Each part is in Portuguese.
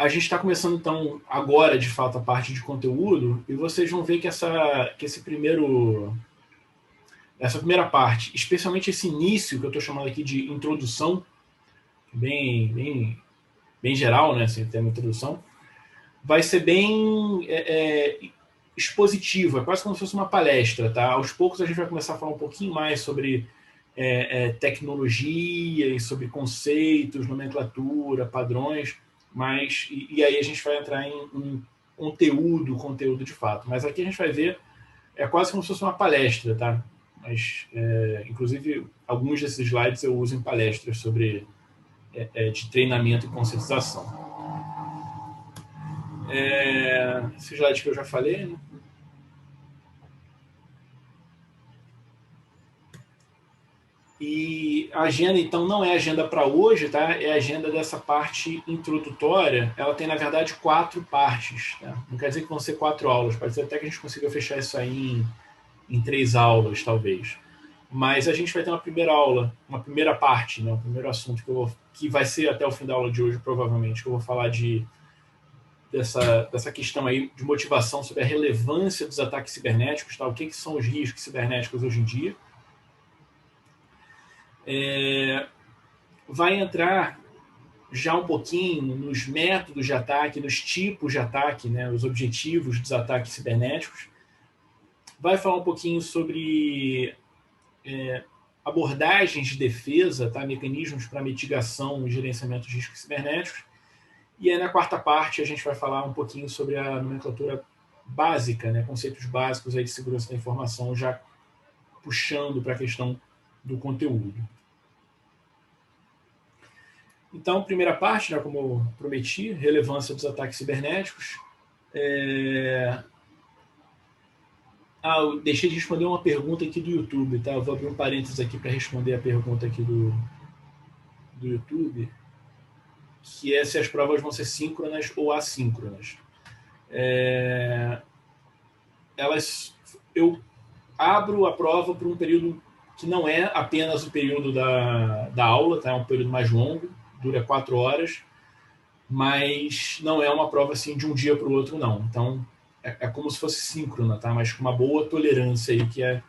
a gente está começando, então, agora, de fato, a parte de conteúdo, e vocês vão ver que essa primeira parte, especialmente esse início, que eu estou chamando aqui de introdução, bem geral, né, sem ter uma introdução, vai ser bem expositivo, é quase como se fosse uma palestra, tá? Aos poucos a gente vai começar a falar um pouquinho mais sobre tecnologia e sobre conceitos, nomenclatura, padrões, mas e aí a gente vai entrar em conteúdo de fato. Mas aqui a gente vai ver, é quase como se fosse uma palestra, tá? Mas, inclusive, alguns desses slides eu uso em palestras sobre de treinamento e conscientização. Esse slide que eu já falei, né? E a agenda, então, não é agenda para hoje, tá? É a agenda dessa parte introdutória. Ela tem, na verdade, 4 partes. Tá? Não quer dizer que vão ser 4 aulas. Pode ser até que a gente consiga fechar isso aí em 3 aulas, talvez. Mas a gente vai ter uma primeira aula, uma primeira parte, né? O primeiro assunto que vai ser até o fim da aula de hoje, provavelmente, que eu vou falar dessa questão aí de motivação sobre a relevância dos ataques cibernéticos, tá? O que são os riscos cibernéticos hoje em dia. Vai entrar já um pouquinho nos métodos de ataque, nos tipos de ataque, né, os objetivos dos ataques cibernéticos. Vai falar um pouquinho sobre abordagens de defesa, tá, mecanismos para mitigação e gerenciamento de riscos cibernéticos. E aí, na quarta parte, a gente vai falar um pouquinho sobre a nomenclatura básica, né, conceitos básicos aí de segurança da informação, já puxando para a questão do conteúdo. Então, primeira parte, né, como eu prometi, relevância dos ataques cibernéticos. Eu deixei de responder uma pergunta aqui do YouTube, tá? Eu vou abrir um parênteses aqui para responder a pergunta aqui do YouTube, que é se as provas vão ser síncronas ou assíncronas. Eu abro a prova por um período que não é apenas o período da aula, tá? É um período mais longo, dura 4 horas, mas não é uma prova assim de um dia para o outro, não. Então, é como se fosse síncrona, tá? Mas com uma boa tolerância aí, que é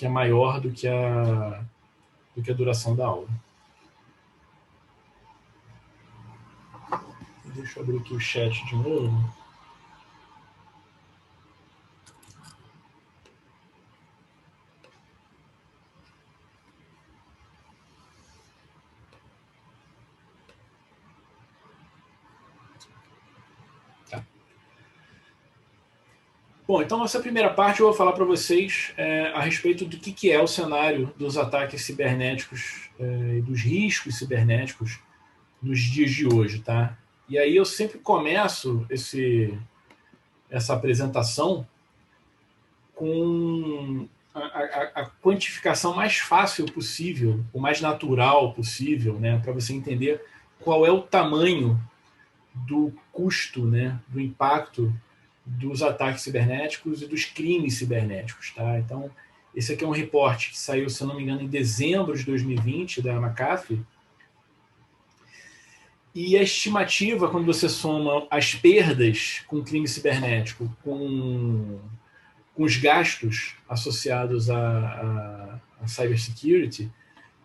maior do que a duração da aula. Deixa eu abrir aqui o chat de novo. Bom, então nessa primeira parte eu vou falar para vocês a respeito do que é o cenário dos ataques cibernéticos e dos riscos cibernéticos nos dias de hoje, tá? E aí eu sempre começo essa apresentação com a quantificação mais fácil possível, o mais natural possível, né, para você entender qual é o tamanho do custo, né, do impacto dos ataques cibernéticos e dos crimes cibernéticos, tá? Então, esse aqui é um reporte que saiu, se eu não me engano, em dezembro de 2020, da McAfee. E a estimativa, quando você soma as perdas com crime cibernético, com os gastos associados a cybersecurity,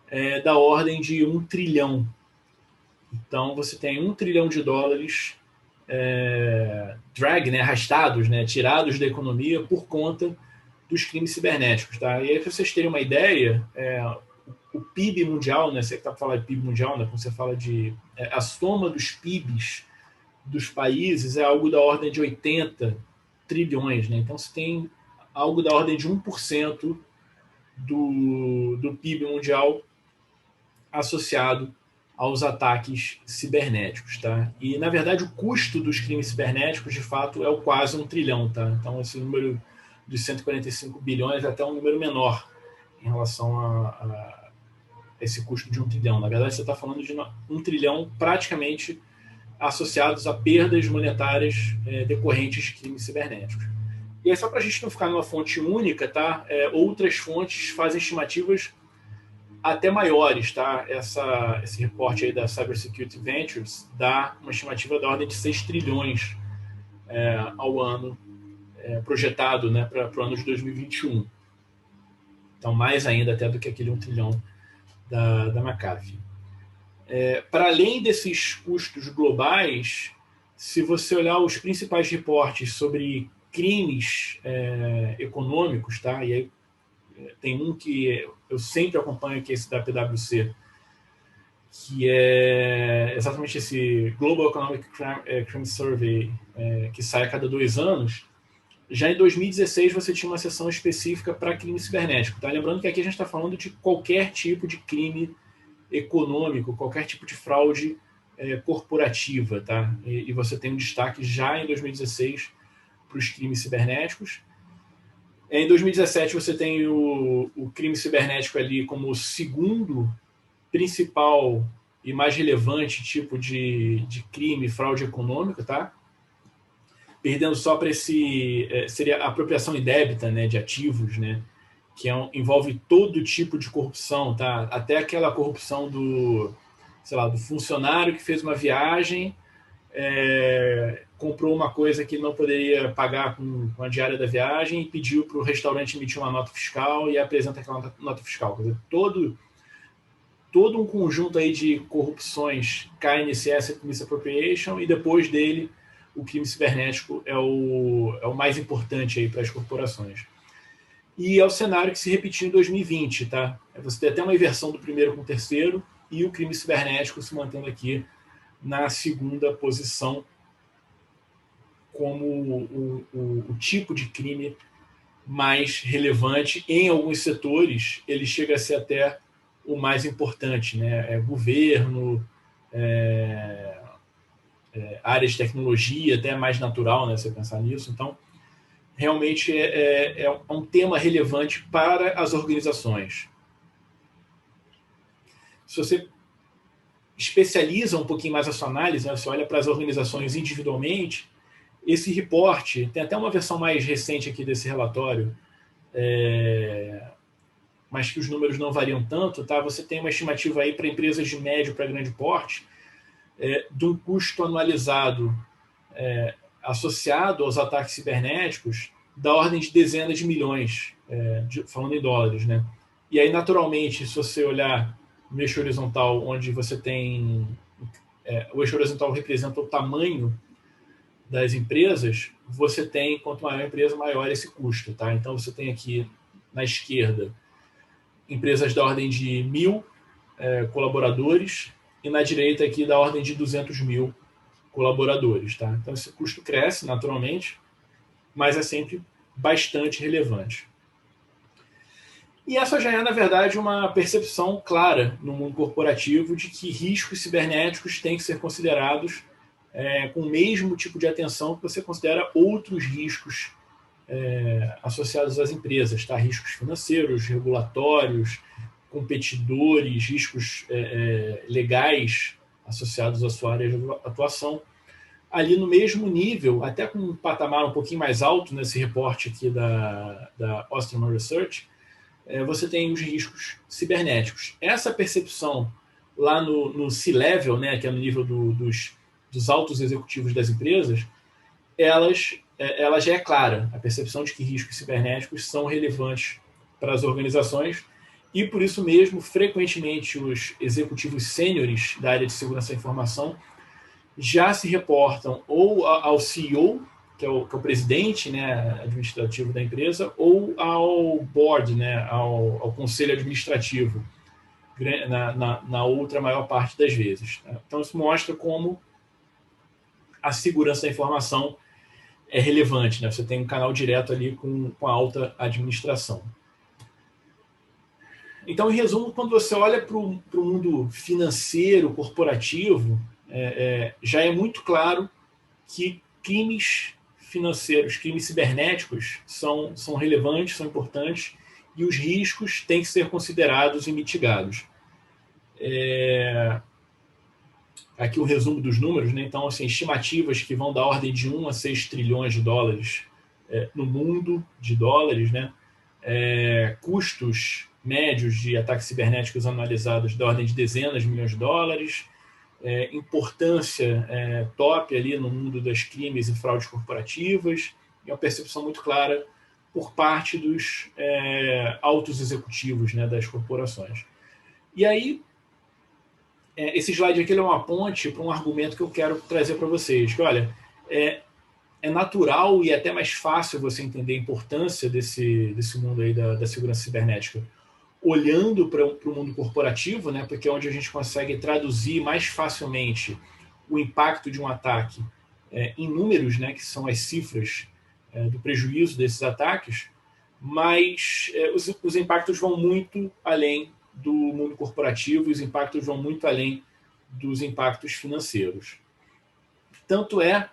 é da ordem de 1 trilhão. Então, você tem 1 trilhão de dólares né, arrastados, né, tirados da economia por conta dos crimes cibernéticos. Tá? E aí, para vocês terem uma ideia, o PIB mundial, né, você que está falando de PIB mundial, né, quando você fala de a soma dos PIBs dos países é algo da ordem de 80 trilhões. Né? Então, você tem algo da ordem de 1% do PIB mundial associado aos ataques cibernéticos, tá? E, na verdade, o custo dos crimes cibernéticos, de fato, é o quase 1 trilhão, tá? Então, esse número de 145 bilhões é até um número menor em relação a esse custo de 1 trilhão. Na verdade, você está falando de 1 trilhão praticamente associados a perdas monetárias decorrentes de crimes cibernéticos. E aí, só para a gente não ficar numa fonte única, tá? Outras fontes fazem estimativas até maiores, tá? Esse reporte aí da Cybersecurity Ventures dá uma estimativa da ordem de 6 trilhões ao ano, projetado, né, para o ano de 2021. Então, mais ainda até do que aquele 1 trilhão da McAfee. Para além desses custos globais, se você olhar os principais reportes sobre crimes econômicos, tá? E aí tem um que eu sempre acompanho, que é esse da PwC, que é exatamente esse Global Economic Crime Survey, que sai a cada 2 anos. Já em 2016 você tinha uma seção específica para crime cibernético. Tá? Lembrando que aqui a gente está falando de qualquer tipo de crime econômico, qualquer tipo de fraude corporativa. Tá? E você tem um destaque já em 2016 para os crimes cibernéticos. Em 2017 você tem o crime cibernético ali como o segundo principal e mais relevante tipo de crime, fraude econômica, tá? Perdendo só para seria a apropriação indébita, né, de ativos, né, que envolve todo tipo de corrupção, tá? Até aquela corrupção do funcionário que fez uma viagem, comprou uma coisa que não poderia pagar com a diária da viagem e pediu para o restaurante emitir uma nota fiscal e apresenta aquela nota fiscal. Quer dizer, todo um conjunto aí de corrupções cai nesse Asset Misappropriation, e depois dele o crime cibernético é o mais importante aí para as corporações. E é o cenário que se repetiu em 2020, tá? Você tem até uma inversão do primeiro com o terceiro, e o crime cibernético se mantendo aqui na segunda posição como o tipo de crime mais relevante. Em alguns setores, ele chega a ser até o mais importante, né? Governo, área de tecnologia, até mais natural, né, você pensar nisso. Então, realmente é um tema relevante para as organizações. Se você especializa um pouquinho mais a sua análise, né, você olha para as organizações individualmente, esse reporte, tem até uma versão mais recente aqui desse relatório, mas que os números não variam tanto, tá? Você tem uma estimativa aí para empresas de médio para grande porte, de um custo anualizado associado aos ataques cibernéticos da ordem de dezenas de milhões, falando em dólares, né? E aí, naturalmente, se você olhar no eixo horizontal, onde você tem... o eixo horizontal representa o tamanho das empresas, você tem, quanto maior a empresa, maior esse custo, tá? Então, você tem aqui, na esquerda, empresas da ordem de 1.000 colaboradores, e na direita aqui da ordem de 200 mil colaboradores, tá? Então esse custo cresce naturalmente, mas é sempre bastante relevante. E essa já é, na verdade, uma percepção clara no mundo corporativo de que riscos cibernéticos têm que ser considerados com o mesmo tipo de atenção que você considera outros riscos associados às empresas, tá? Riscos financeiros, regulatórios, competidores, riscos legais associados à sua área de atuação, ali no mesmo nível, até com um patamar um pouquinho mais alto nesse reporte aqui da Osterman Research, você tem os riscos cibernéticos. Essa percepção lá no C-Level, né, que é no nível dos altos executivos das empresas, ela já é clara, a percepção de que riscos cibernéticos são relevantes para as organizações, e por isso mesmo, frequentemente, os executivos sêniores da área de segurança da informação já se reportam ou ao CEO, que é o presidente, né, administrativo da empresa, ou ao board, né, ao conselho administrativo, na outra maior parte das vezes. Então, isso mostra como a segurança da informação é relevante, né? Você tem um canal direto ali com a alta administração. Então, em resumo, quando você olha para o mundo financeiro, corporativo, já é muito claro que crimes financeiros, crimes cibernéticos são relevantes, são importantes, e os riscos têm que ser considerados e mitigados. Aqui o resumo dos números, né? Então, assim, estimativas que vão da ordem de 1 a 6 trilhões de dólares no mundo de dólares, né? Custos médios de ataques cibernéticos analisados da ordem de dezenas de milhões de dólares, importância top ali no mundo das crimes e fraudes corporativas, e uma percepção muito clara por parte dos altos executivos, né, das corporações. E aí, esse slide aqui é uma ponte para um argumento que eu quero trazer para vocês, que olha, é natural e até mais fácil você entender a importância desse mundo aí da segurança cibernética olhando para o mundo corporativo, né, porque é onde a gente consegue traduzir mais facilmente o impacto de um ataque em números, né, que são as cifras do prejuízo desses ataques, mas os impactos vão muito além do mundo corporativo, os impactos vão muito além dos impactos financeiros. Tanto é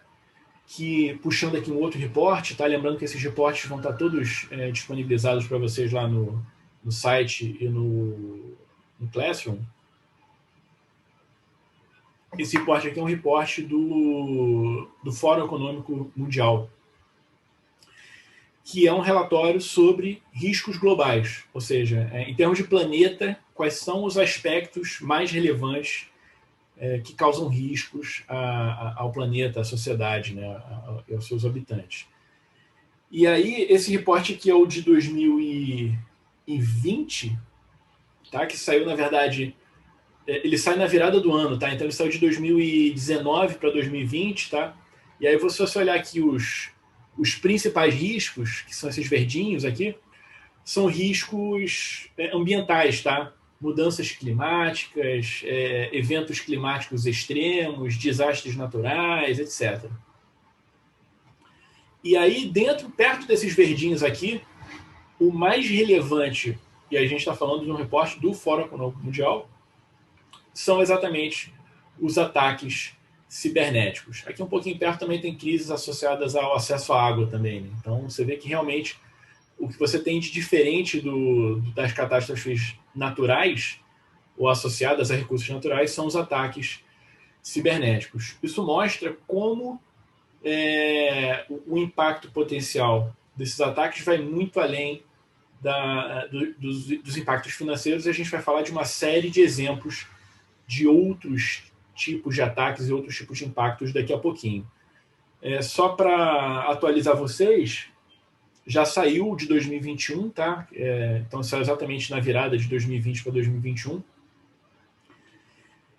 que, puxando aqui um outro reporte, tá? Lembrando que esses reportes vão estar todos disponibilizados para vocês lá no site e no Classroom. Esse reporte aqui é um reporte do Fórum Econômico Mundial, que é um relatório sobre riscos globais, ou seja, em termos de planeta, quais são os aspectos mais relevantes que causam riscos ao planeta, à sociedade, né, aos seus habitantes. E aí, esse reporte aqui é o de 2020, tá? Que saiu, na verdade, ele sai na virada do ano, tá? Então ele saiu de 2019 para 2020, tá? E aí, se você olhar aqui os principais riscos, que são esses verdinhos aqui, são riscos ambientais, tá? Mudanças climáticas, eventos climáticos extremos, desastres naturais, etc. E aí, perto desses verdinhos aqui, o mais relevante, e a gente está falando de um reporte do Fórum Econômico Mundial, são exatamente os ataques cibernéticos. Aqui um pouquinho perto também tem crises associadas ao acesso à água também, né? Então você vê que realmente o que você tem de diferente das catástrofes naturais ou associadas a recursos naturais são os ataques cibernéticos. Isso mostra como o impacto potencial desses ataques vai muito além dos impactos financeiros, e a gente vai falar de uma série de exemplos de outros tipos de ataques e outros tipos de impactos daqui a pouquinho. Só para atualizar vocês, já saiu de 2021, tá? Então saiu exatamente na virada de 2020 para 2021.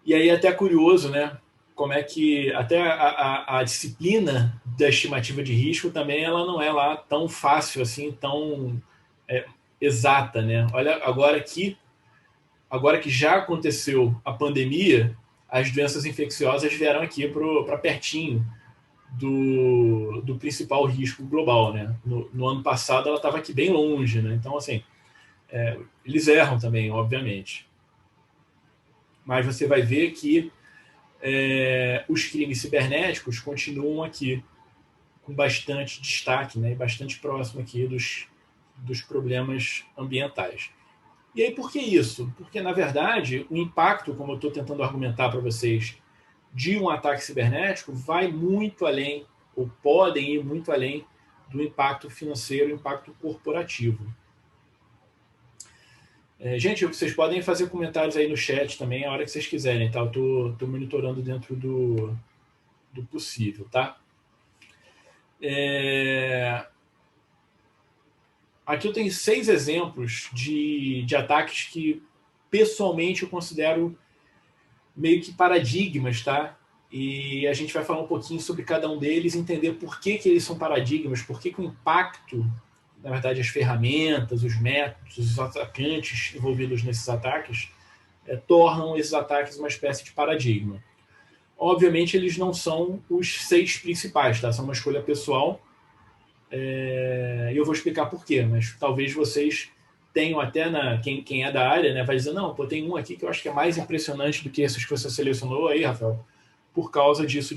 E aí é até curioso, né? Como é que até a disciplina da estimativa de risco também ela não é lá tão fácil assim, tão exata, né? Olha, agora que já aconteceu a pandemia, as doenças infecciosas vieram aqui para pertinho do principal risco global, né? No ano passado ela estava aqui bem longe, né? Então, assim, eles erram também, obviamente. Mas você vai ver que os crimes cibernéticos continuam aqui com bastante destaque, né? E bastante próximo aqui dos problemas ambientais. E aí, por que isso? Porque, na verdade, o impacto, como eu estou tentando argumentar para vocês, de um ataque cibernético vai muito além, ou podem ir muito além, do impacto financeiro e impacto corporativo. Gente, vocês podem fazer comentários aí no chat também a hora que vocês quiserem, tá? Eu estou monitorando dentro do possível, tá? Aqui eu tenho 6 exemplos de ataques que, pessoalmente, eu considero meio que paradigmas, tá? E a gente vai falar um pouquinho sobre cada um deles, entender por que eles são paradigmas, por que o impacto, na verdade, as ferramentas, os métodos, os atacantes envolvidos nesses ataques tornam esses ataques uma espécie de paradigma. Obviamente, eles não são os 6 principais, tá? São uma escolha pessoal. E eu vou explicar por quê, mas talvez vocês tenham até, quem é da área, né, vai dizer, não, pô, tem um aqui que eu acho que é mais impressionante do que esses que você selecionou aí, Rafael, por causa disso.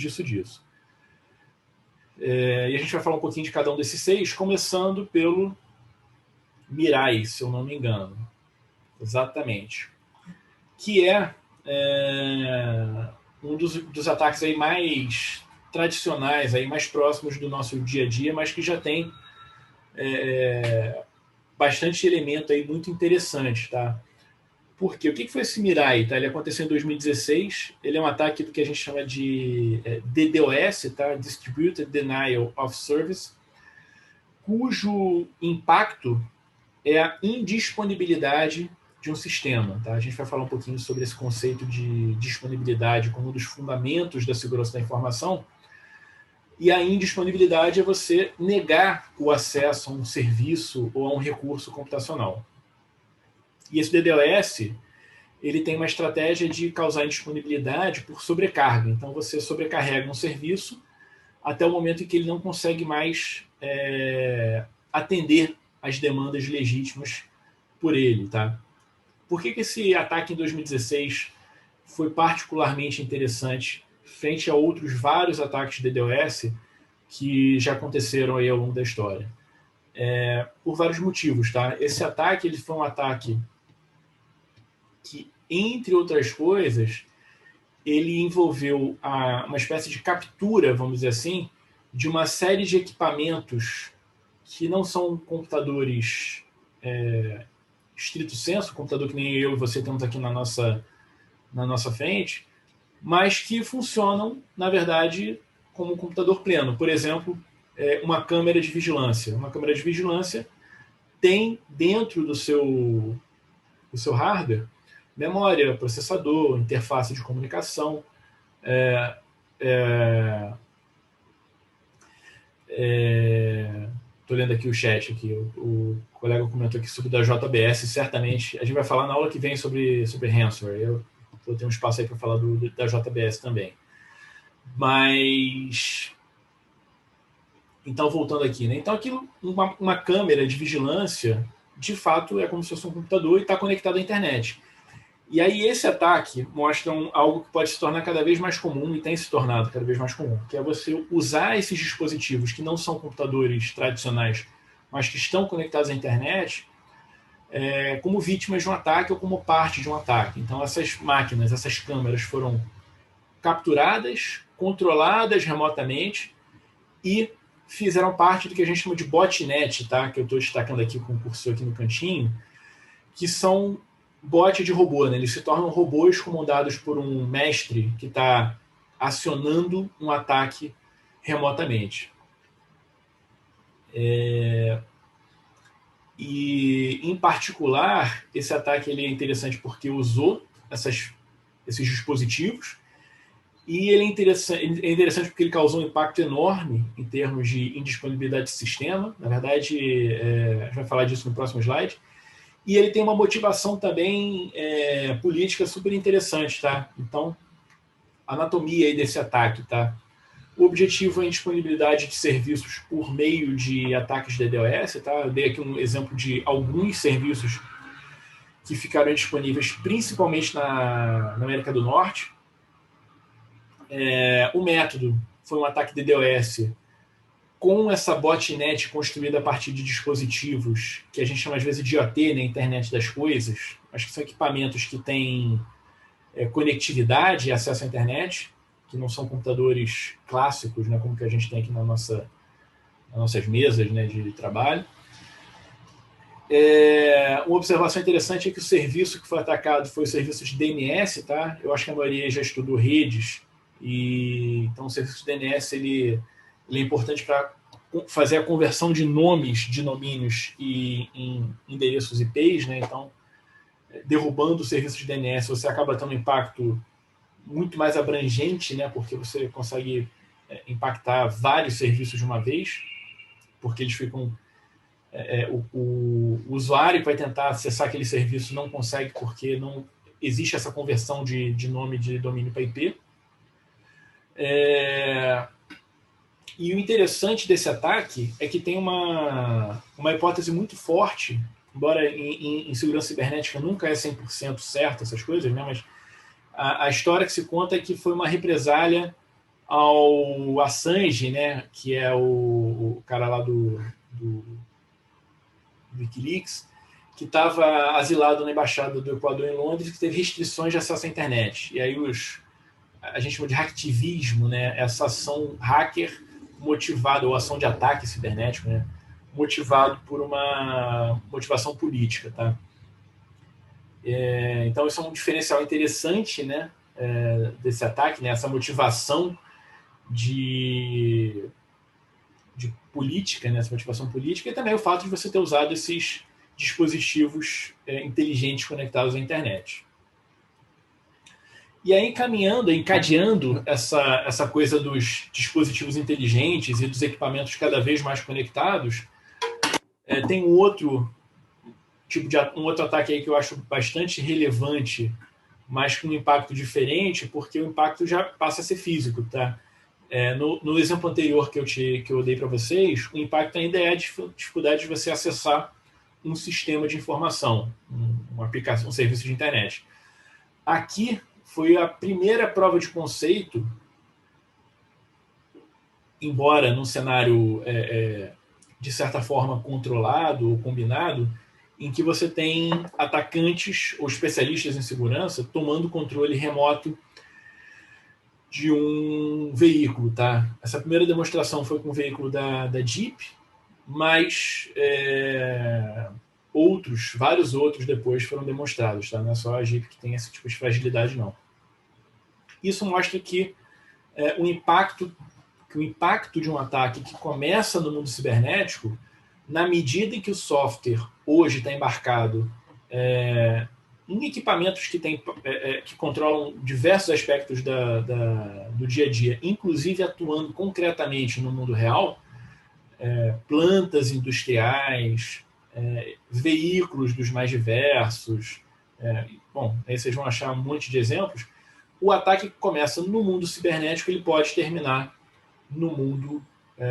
E a gente vai falar um pouquinho de cada um desses 6, começando pelo Mirai, se eu não me engano. Exatamente. Que é um dos ataques aí mais tradicionais, aí mais próximos do nosso dia a dia, mas que já tem bastante elemento aí muito interessante, tá? Por quê? O que foi esse Mirai? Tá? Ele aconteceu em 2016. Ele é um ataque do que a gente chama de DDoS, tá? Distributed Denial of Service, cujo impacto é a indisponibilidade de um sistema. Tá? A gente vai falar um pouquinho sobre esse conceito de disponibilidade como um dos fundamentos da segurança da informação. E a indisponibilidade é você negar o acesso a um serviço ou a um recurso computacional. E esse DDoS, ele tem uma estratégia de causar indisponibilidade por sobrecarga. Então você sobrecarrega um serviço até o momento em que ele não consegue mais atender às demandas legítimas por ele. Tá? Por que esse ataque em 2016 foi particularmente interessante frente a outros vários ataques de DDoS que já aconteceram aí ao longo da história? Por vários motivos. Tá? Esse ataque ele foi um ataque que, entre outras coisas, ele envolveu uma espécie de captura, vamos dizer assim, de uma série de equipamentos que não são computadores estrito senso, computador que nem eu e você temos aqui na nossa frente, mas que funcionam, na verdade, como um computador pleno. Por exemplo, uma câmera de vigilância. Uma câmera de vigilância tem dentro do seu hardware memória, processador, interface de comunicação. Estou lendo aqui o chat. Aqui. O colega comentou aqui sobre da JBS. Certamente, a gente vai falar na aula que vem sobre ransomware. Eu vou ter um espaço aí para falar da JBS também. Mas... Então, voltando aqui. Né? Então, aquilo, uma câmera de vigilância, de fato, é como se fosse um computador e está conectado à internet. E aí esse ataque mostra algo que pode se tornar cada vez mais comum e tem se tornado cada vez mais comum, que é você usar esses dispositivos que não são computadores tradicionais, mas que estão conectados à internet, como vítimas de um ataque ou como parte de um ataque. Então essas máquinas, essas câmeras foram capturadas, controladas remotamente e fizeram parte do que a gente chama de botnet, tá? Que eu estou destacando aqui com o cursor aqui no cantinho, que são bot de robô, né? Eles se tornam robôs comandados por um mestre que está acionando um ataque remotamente. E, em particular, esse ataque ele é interessante porque usou esses dispositivos e ele é interessante porque ele causou um impacto enorme em termos de indisponibilidade de sistema. Na verdade, a gente vai falar disso no próximo slide. E ele tem uma motivação também política super interessante, tá? Então, anatomia aí desse ataque, tá? O objetivo é a indisponibilidade de serviços por meio de ataques de DDoS, tá? Eu dei aqui um exemplo de alguns serviços que ficaram disponíveis principalmente na América do Norte. O método foi um ataque de DDoS com essa botnet construída a partir de dispositivos que a gente chama às vezes de IoT, né, Internet das Coisas, mas que são equipamentos que têm conectividade e acesso à internet, que não são computadores clássicos, né, como que a gente tem aqui nas nossas mesas, né, de trabalho. Uma observação interessante é que o serviço que foi atacado foi o serviço de DNS, tá? Eu acho que a maioria já estudou redes, e então o serviço de DNS ele é importante para fazer a conversão de nomes de domínios em endereços IPs, né? Então, derrubando o serviço de DNS, você acaba tendo um impacto muito mais abrangente, né? Porque você consegue impactar vários serviços de uma vez, porque eles ficam... o usuário que vai tentar acessar aquele serviço não consegue porque não existe essa conversão de nome de domínio para IP. E o interessante desse ataque é que tem uma hipótese muito forte, embora em segurança cibernética nunca é 100% certo essas coisas, né? Mas a história que se conta é que foi uma represália ao Assange, né? Que é o cara lá do Wikileaks, que estava asilado na embaixada do Equador em Londres, que teve restrições de acesso à internet. E aí a gente chama de hacktivismo, né? Essa ação hacker motivada, ou ação de ataque cibernético, né? motivado por uma motivação política, tá? Então, isso é um diferencial interessante, né, desse ataque, né, essa motivação de política, né, essa motivação política, e também o fato de você ter usado esses dispositivos inteligentes conectados à internet. E aí, encadeando essa coisa dos dispositivos inteligentes e dos equipamentos cada vez mais conectados, tem um outro ataque aí que eu acho bastante relevante, mas com um impacto diferente, porque o impacto já passa a ser físico, tá? No exemplo anterior que eu dei para vocês, o impacto ainda é a dificuldade de você acessar um sistema de informação, uma aplicação, um serviço de internet. Aqui foi a primeira prova de conceito, embora num cenário de certa forma controlado ou combinado, em que você tem atacantes ou especialistas em segurança tomando controle remoto de um veículo, tá? Essa primeira demonstração foi com o veículo da Jeep, mas vários outros depois foram demonstrados, tá? Não é só a Jeep que tem esse tipo de fragilidade, não. Isso mostra que o impacto de um ataque que começa no mundo cibernético, na medida em que o software hoje está embarcado em equipamentos que controlam diversos aspectos do dia a dia, inclusive atuando concretamente no mundo real, plantas industriais, veículos dos mais diversos. Bom, aí vocês vão achar um monte de exemplos. O ataque que começa no mundo cibernético, ele pode terminar no mundo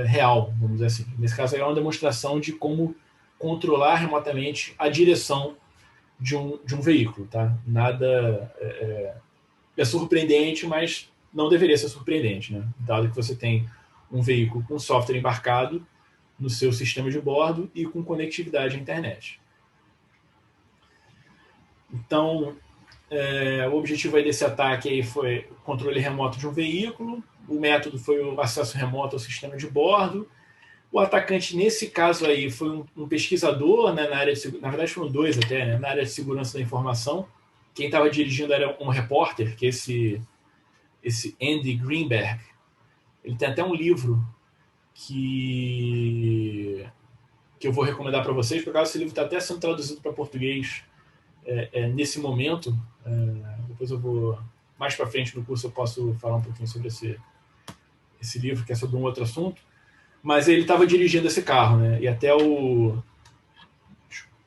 real, vamos dizer assim. Nesse caso, é uma demonstração de como controlar remotamente a direção de um veículo. Tá? Nada é surpreendente, mas não deveria ser surpreendente, né? Dado que você tem um veículo com software embarcado no seu sistema de bordo e com conectividade à internet. Então, o objetivo aí desse ataque aí foi o controle remoto de um veículo, o método foi o acesso remoto ao sistema de bordo. O atacante, nesse caso aí, foi um pesquisador, né, na área de, na verdade foram dois até, né, na área de segurança da informação. Quem estava dirigindo era um repórter, que é esse Andy Greenberg. Ele tem até um livro que eu vou recomendar para vocês, por causa esse livro está até sendo traduzido para português nesse momento. Depois eu vou, mais para frente no curso, eu posso falar um pouquinho sobre esse livro, que é sobre um outro assunto. Mas ele estava dirigindo esse carro, né? E até o...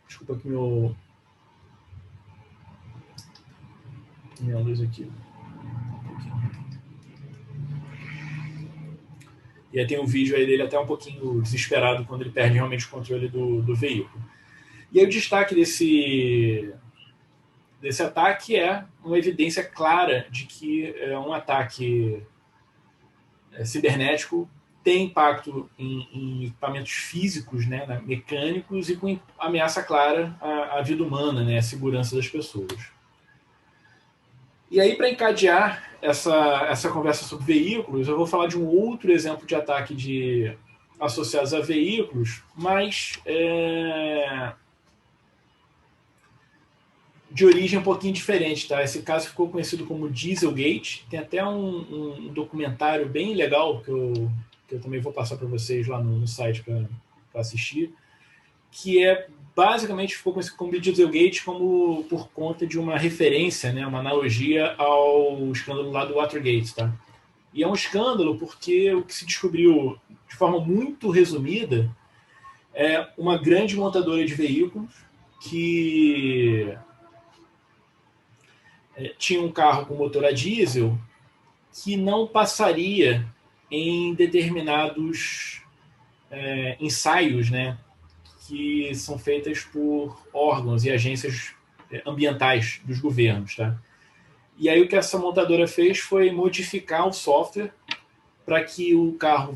Desculpa que minha luz aqui. E aí tem um vídeo aí dele até um pouquinho desesperado quando ele perde realmente o controle do veículo. E aí o destaque desse ataque é uma evidência clara de que um ataque cibernético tem impacto em equipamentos físicos, né, mecânicos, e com ameaça clara à vida humana, né, à segurança das pessoas. E aí, para encadear essa conversa sobre veículos, eu vou falar de um outro exemplo de ataque associados a veículos, mas de origem um pouquinho diferente. Tá? Esse caso ficou conhecido como Dieselgate. Tem até um documentário bem legal que eu também vou passar para vocês lá no site para assistir, que basicamente ficou conhecido como Dieselgate por conta de uma referência, né, uma analogia ao escândalo lá do Watergate. Tá? E é um escândalo porque o que se descobriu, de forma muito resumida, é uma grande montadora de veículos que tinha um carro com motor a diesel que não passaria em determinados ensaios, né, que são feitas por órgãos e agências ambientais dos governos. Tá? E aí o que essa montadora fez foi modificar o software para que o carro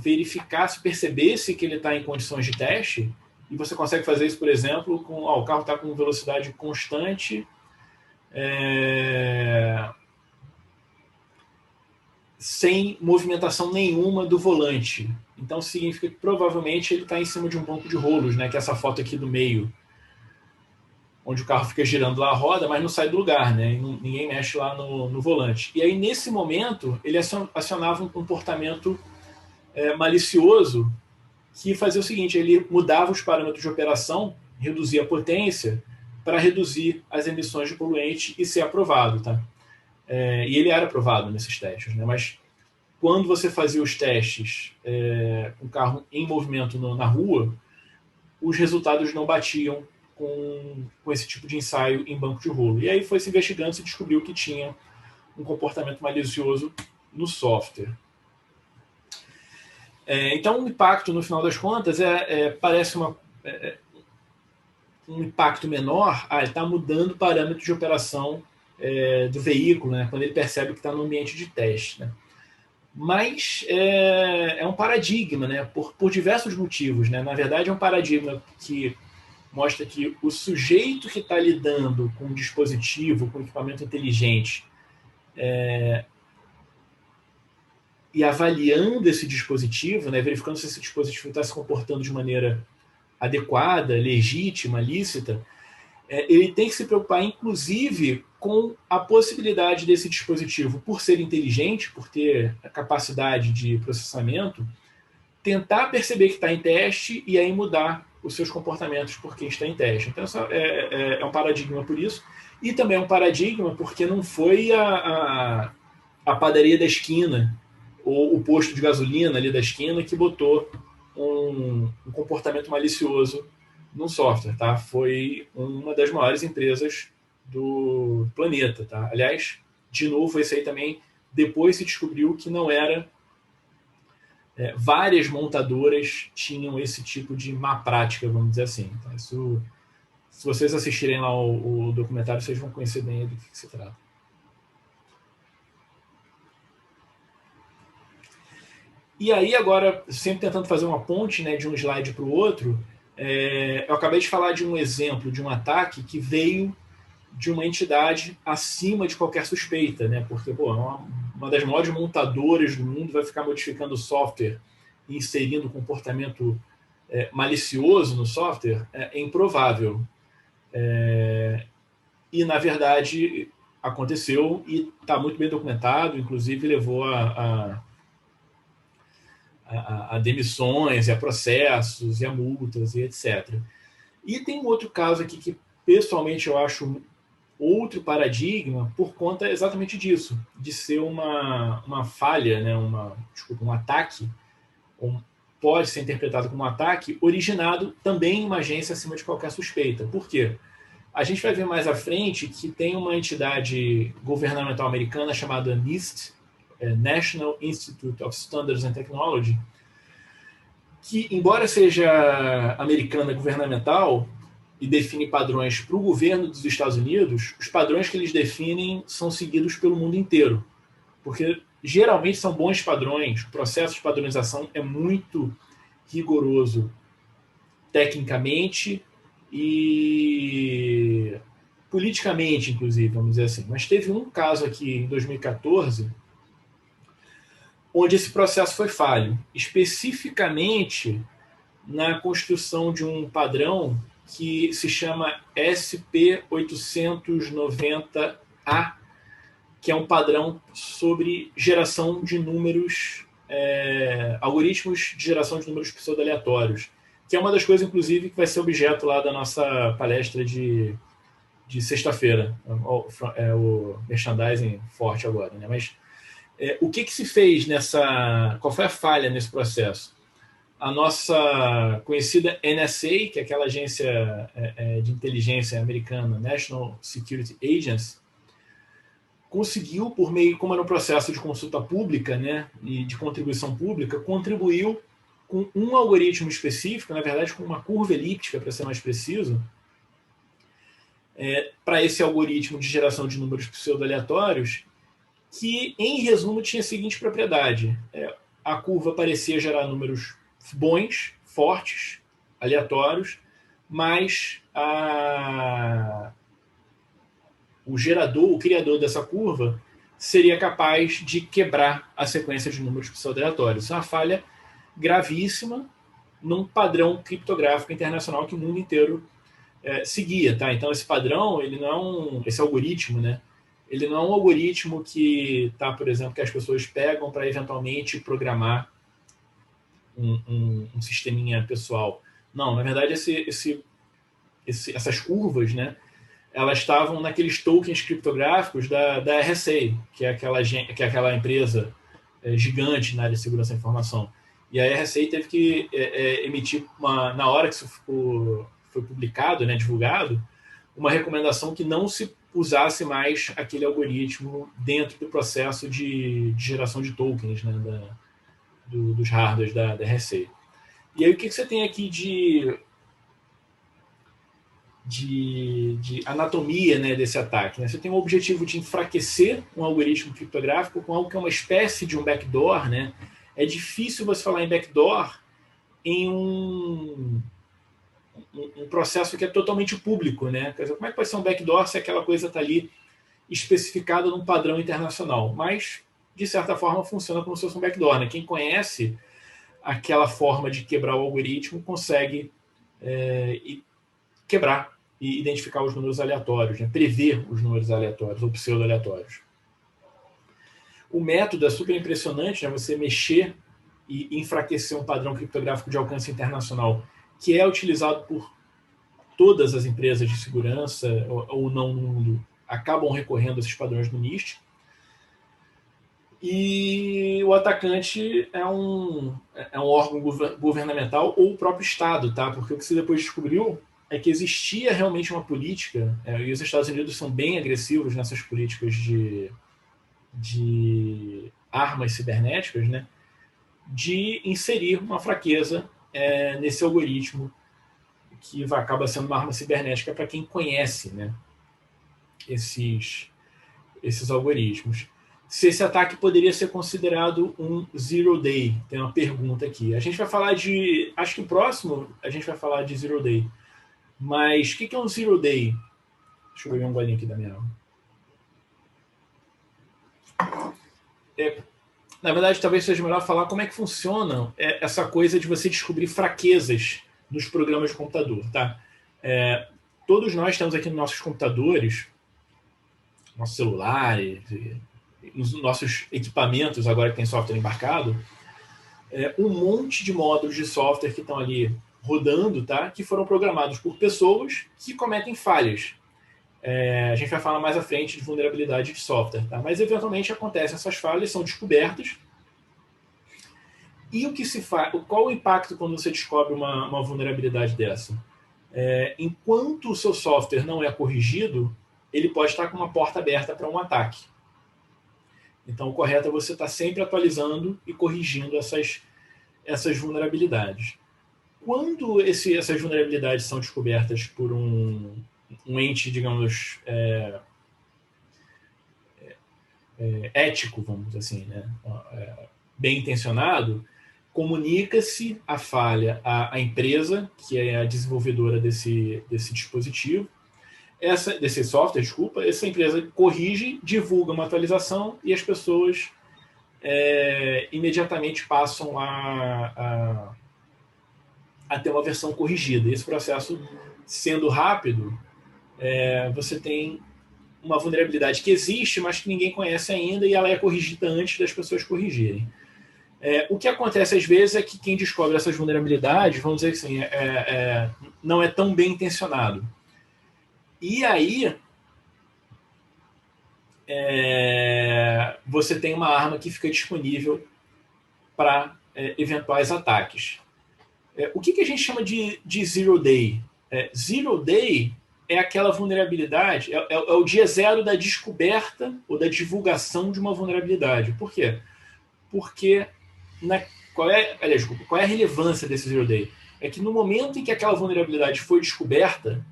percebesse que ele está em condições de teste, e você consegue fazer isso, por exemplo, o carro está com velocidade constante, sem movimentação nenhuma do volante. Então significa que provavelmente ele está em cima de um banco de rolos, né? Que é essa foto aqui do meio, onde o carro fica girando lá a roda, mas não sai do lugar, né? Ninguém mexe lá no volante. E aí, nesse momento, ele acionava um comportamento malicioso que fazia o seguinte: ele mudava os parâmetros de operação, reduzia a potência para reduzir as emissões de poluente e ser aprovado, tá? E ele era aprovado nesses testes, né? Mas quando você fazia os testes com o carro em movimento na rua, os resultados não batiam com esse tipo de ensaio em banco de rolo. E aí foi se investigando e se descobriu que tinha um comportamento malicioso no software. Então, o impacto, no final das contas, parece um impacto menor. Ele está mudando o parâmetro de operação do veículo, né, quando ele percebe que está no ambiente de teste. Né? Mas é um paradigma, né, por diversos motivos. Né? Na verdade, é um paradigma que mostra que o sujeito que está lidando com um dispositivo, com um equipamento inteligente, e avaliando esse dispositivo, né, verificando se esse dispositivo está se comportando de maneira adequada, legítima, lícita, ele tem que se preocupar, inclusive, com a possibilidade desse dispositivo, por ser inteligente, por ter a capacidade de processamento, tentar perceber que está em teste e aí mudar os seus comportamentos porque está em teste. Então, é um paradigma por isso. E também é um paradigma porque não foi a padaria da esquina ou o posto de gasolina ali da esquina que botou um comportamento malicioso no software, tá? Foi uma das maiores empresas do planeta, tá? Aliás, de novo, esse aí também depois se descobriu que não era... várias montadoras tinham esse tipo de má prática, vamos dizer assim. Tá? Isso, se vocês assistirem lá o documentário, vocês vão conhecer bem do que se trata. E aí, agora, sempre tentando fazer uma ponte, né, de um slide para o outro, eu acabei de falar de um exemplo de um ataque que veio de uma entidade acima de qualquer suspeita, né? Porque uma das maiores montadoras do mundo vai ficar modificando o software e inserindo comportamento malicioso no software, é improvável. E, na verdade, aconteceu e está muito bem documentado, inclusive levou a demissões, e a processos, e a multas, e etc. E tem um outro caso aqui que, pessoalmente, eu acho outro paradigma por conta exatamente disso, de ser uma falha, né, um ataque, pode ser interpretado como um ataque, originado também em uma agência acima de qualquer suspeita. Por quê? A gente vai ver mais à frente que tem uma entidade governamental americana chamada NIST, National Institute of Standards and Technology, que, embora seja americana governamental e define padrões para o governo dos Estados Unidos, os padrões que eles definem são seguidos pelo mundo inteiro, porque geralmente são bons padrões, o processo de padronização é muito rigoroso tecnicamente e politicamente, inclusive, vamos dizer assim. Mas teve um caso aqui em 2014 onde esse processo foi falho, especificamente na construção de um padrão que se chama SP890A, que é um padrão sobre geração de números, algoritmos de geração de números pseudo-aleatórios, que é uma das coisas, inclusive, que vai ser objeto lá da nossa palestra de sexta-feira. O merchandising forte agora, né? Mas o que se fez qual foi a falha nesse processo? A nossa conhecida NSA, que é aquela agência de inteligência americana, National Security Agency, conseguiu, por meio, como era um processo de consulta pública, né, e de contribuição pública, contribuiu com um algoritmo específico, na verdade com uma curva elíptica, para ser mais preciso, para esse algoritmo de geração de números pseudo-aleatórios, que, em resumo, tinha a seguinte propriedade. A curva parecia gerar números bons, fortes, aleatórios, mas o criador dessa curva, seria capaz de quebrar a sequência de números pseudo-aleatórios. Isso é uma falha gravíssima num padrão criptográfico internacional que o mundo inteiro seguia, tá? Então esse padrão, ele não esse algoritmo, né? Ele não é um algoritmo que tá, por exemplo, que as pessoas pegam para eventualmente programar um sisteminha pessoal. Não, na verdade essas curvas, né? Elas estavam naqueles tokens criptográficos da RSA, que é aquela empresa gigante na área de segurança da informação. E a RSA teve que emitir, na hora que isso foi publicado, né, divulgado, uma recomendação que não se usasse mais aquele algoritmo dentro do processo de geração de tokens, né, dos hardwares da RSA. E aí o que você tem aqui de anatomia, né, desse ataque? Né? Você tem o objetivo de enfraquecer um algoritmo criptográfico com algo que é uma espécie de um backdoor. Né? É difícil você falar em backdoor em um processo que é totalmente público. Né? Quer dizer, como é que pode ser um backdoor se aquela coisa está ali especificada num padrão internacional? Mas, de certa forma, funciona como se fosse um backdoor. Né? Quem conhece aquela forma de quebrar o algoritmo consegue quebrar e identificar os números aleatórios, né? Prever os números aleatórios ou pseudo-aleatórios. O método é super impressionante, né? Você mexer e enfraquecer um padrão criptográfico de alcance internacional que é utilizado por todas as empresas de segurança ou não no mundo, acabam recorrendo a esses padrões no NIST. E o atacante é um órgão governamental ou o próprio Estado, tá? Porque o que se depois descobriu é que existia realmente uma política, e os Estados Unidos são bem agressivos nessas políticas de armas cibernéticas, né? De inserir uma fraqueza nesse algoritmo que acaba sendo uma arma cibernética para quem conhece, né, esses algoritmos. Se esse ataque poderia ser considerado um zero day? Tem uma pergunta aqui. A gente vai falar acho que o próximo a gente vai falar de zero day. Mas o que é um zero day? Deixa eu beber um golinho aqui da minha água. Na verdade, talvez seja melhor falar como é que funciona essa coisa de você descobrir fraquezas nos programas de computador. Tá? Todos nós temos aqui nos nossos computadores, nossos celulares, nos nossos equipamentos, agora que tem software embarcado, um monte de módulos de software que estão ali rodando, tá? Que foram programados por pessoas que cometem falhas. A gente vai falar mais à frente de vulnerabilidade de software, tá? Mas eventualmente acontecem essas falhas, são descobertas. E o que se faz? Qual o impacto quando você descobre uma vulnerabilidade dessa? Enquanto o seu software não é corrigido, ele pode estar com uma porta aberta para um ataque. Então, o correto é você estar sempre atualizando e corrigindo essas vulnerabilidades. Quando essas vulnerabilidades são descobertas por um ente, digamos, ético, vamos dizer assim, né? Bem intencionado, comunica-se a falha à empresa, que é a desenvolvedora desse dispositivo, desse software, desculpa, essa empresa corrige, divulga uma atualização e as pessoas imediatamente passam a ter uma versão corrigida. Esse processo, sendo rápido, você tem uma vulnerabilidade que existe, mas que ninguém conhece ainda, e ela é corrigida antes das pessoas corrigirem. O que acontece às vezes é que quem descobre essas vulnerabilidades, vamos dizer assim, não é tão bem intencionado. E aí você tem uma arma que fica disponível para eventuais ataques. O que a gente chama de zero day? Zero day é aquela vulnerabilidade, é o dia zero da descoberta ou da divulgação de uma vulnerabilidade. Por quê? Porque qual é a relevância desse zero day? É que no momento em que aquela vulnerabilidade foi descoberta,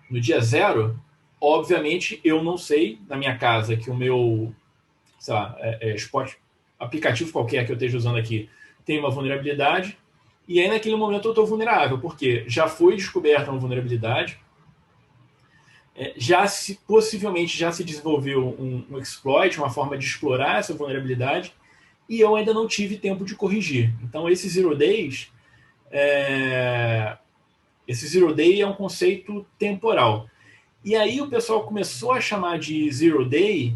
no dia zero, obviamente eu não sei na minha casa que o meu, sei lá, aplicativo qualquer que eu esteja usando aqui tem uma vulnerabilidade, e aí naquele momento eu estou vulnerável, porque já foi descoberta uma vulnerabilidade, possivelmente já se desenvolveu um exploit, uma forma de explorar essa vulnerabilidade, e eu ainda não tive tempo de corrigir. Então, esse Zero Day é um conceito temporal. E aí o pessoal começou a chamar de Zero Day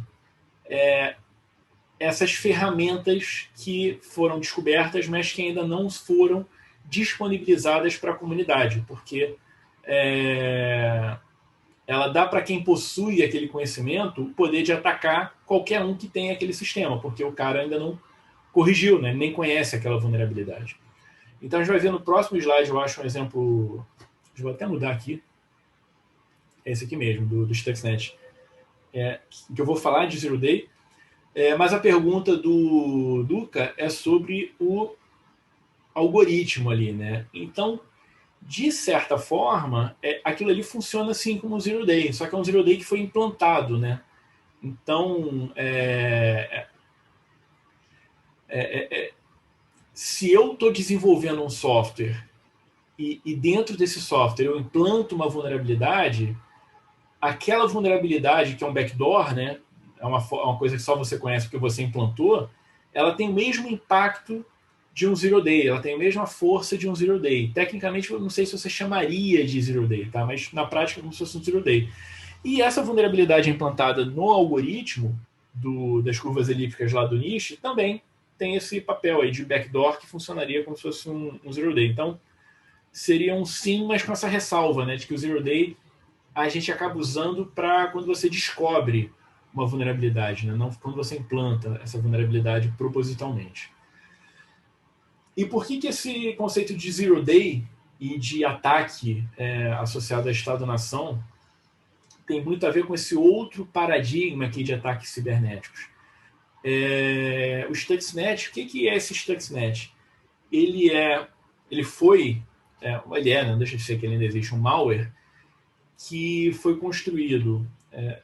essas ferramentas que foram descobertas, mas que ainda não foram disponibilizadas para a comunidade, porque ela dá para quem possui aquele conhecimento o poder de atacar qualquer um que tenha aquele sistema, porque o cara ainda não corrigiu, né? Nem conhece aquela vulnerabilidade. Então a gente vai ver no próximo slide, eu acho um exemplo. Vou até mudar aqui. É esse aqui mesmo, do Stuxnet. Que eu vou falar de Zero Day. Mas a pergunta do Luca é sobre o algoritmo ali, né? Então, de certa forma, aquilo ali funciona assim como um Zero Day, só que é um Zero Day que foi implantado, né? Então, se eu estou desenvolvendo um software e dentro desse software eu implanto uma vulnerabilidade, aquela vulnerabilidade, que é um backdoor, né? É uma coisa que só você conhece porque você implantou, ela tem o mesmo impacto de um Zero Day, ela tem a mesma força de um Zero Day. Tecnicamente, eu não sei se você chamaria de Zero Day, tá? Mas na prática é como se fosse um Zero Day. E essa vulnerabilidade implantada no algoritmo das curvas elípticas lá do NIST também tem esse papel aí de backdoor que funcionaria como se fosse um Zero Day. Então, seria um sim, mas com essa ressalva, né? De que o Zero Day a gente acaba usando para quando você descobre uma vulnerabilidade, né? Não quando você implanta essa vulnerabilidade propositalmente. E por que esse conceito de Zero Day e de ataque associado a Estado-nação tem muito a ver com esse outro paradigma aqui de ataques cibernéticos? O Stuxnet, o que é esse Stuxnet? Ele foi, não deixa de ser que ele ainda existe, um malware que foi construído.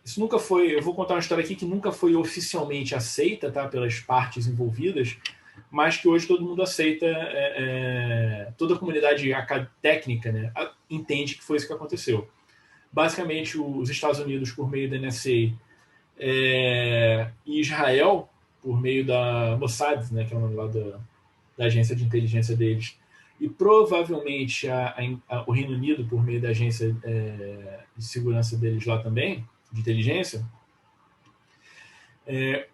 Isso nunca foi. Eu vou contar uma história aqui que nunca foi oficialmente aceita, tá, pelas partes envolvidas, mas que hoje todo mundo aceita, toda a comunidade técnica, né, entende que foi isso que aconteceu. Basicamente, os Estados Unidos, por meio da NSA, e Israel, por meio da Mossad, né, que é o nome lá da agência de inteligência deles, e provavelmente o Reino Unido, por meio da agência de segurança deles lá também, de inteligência,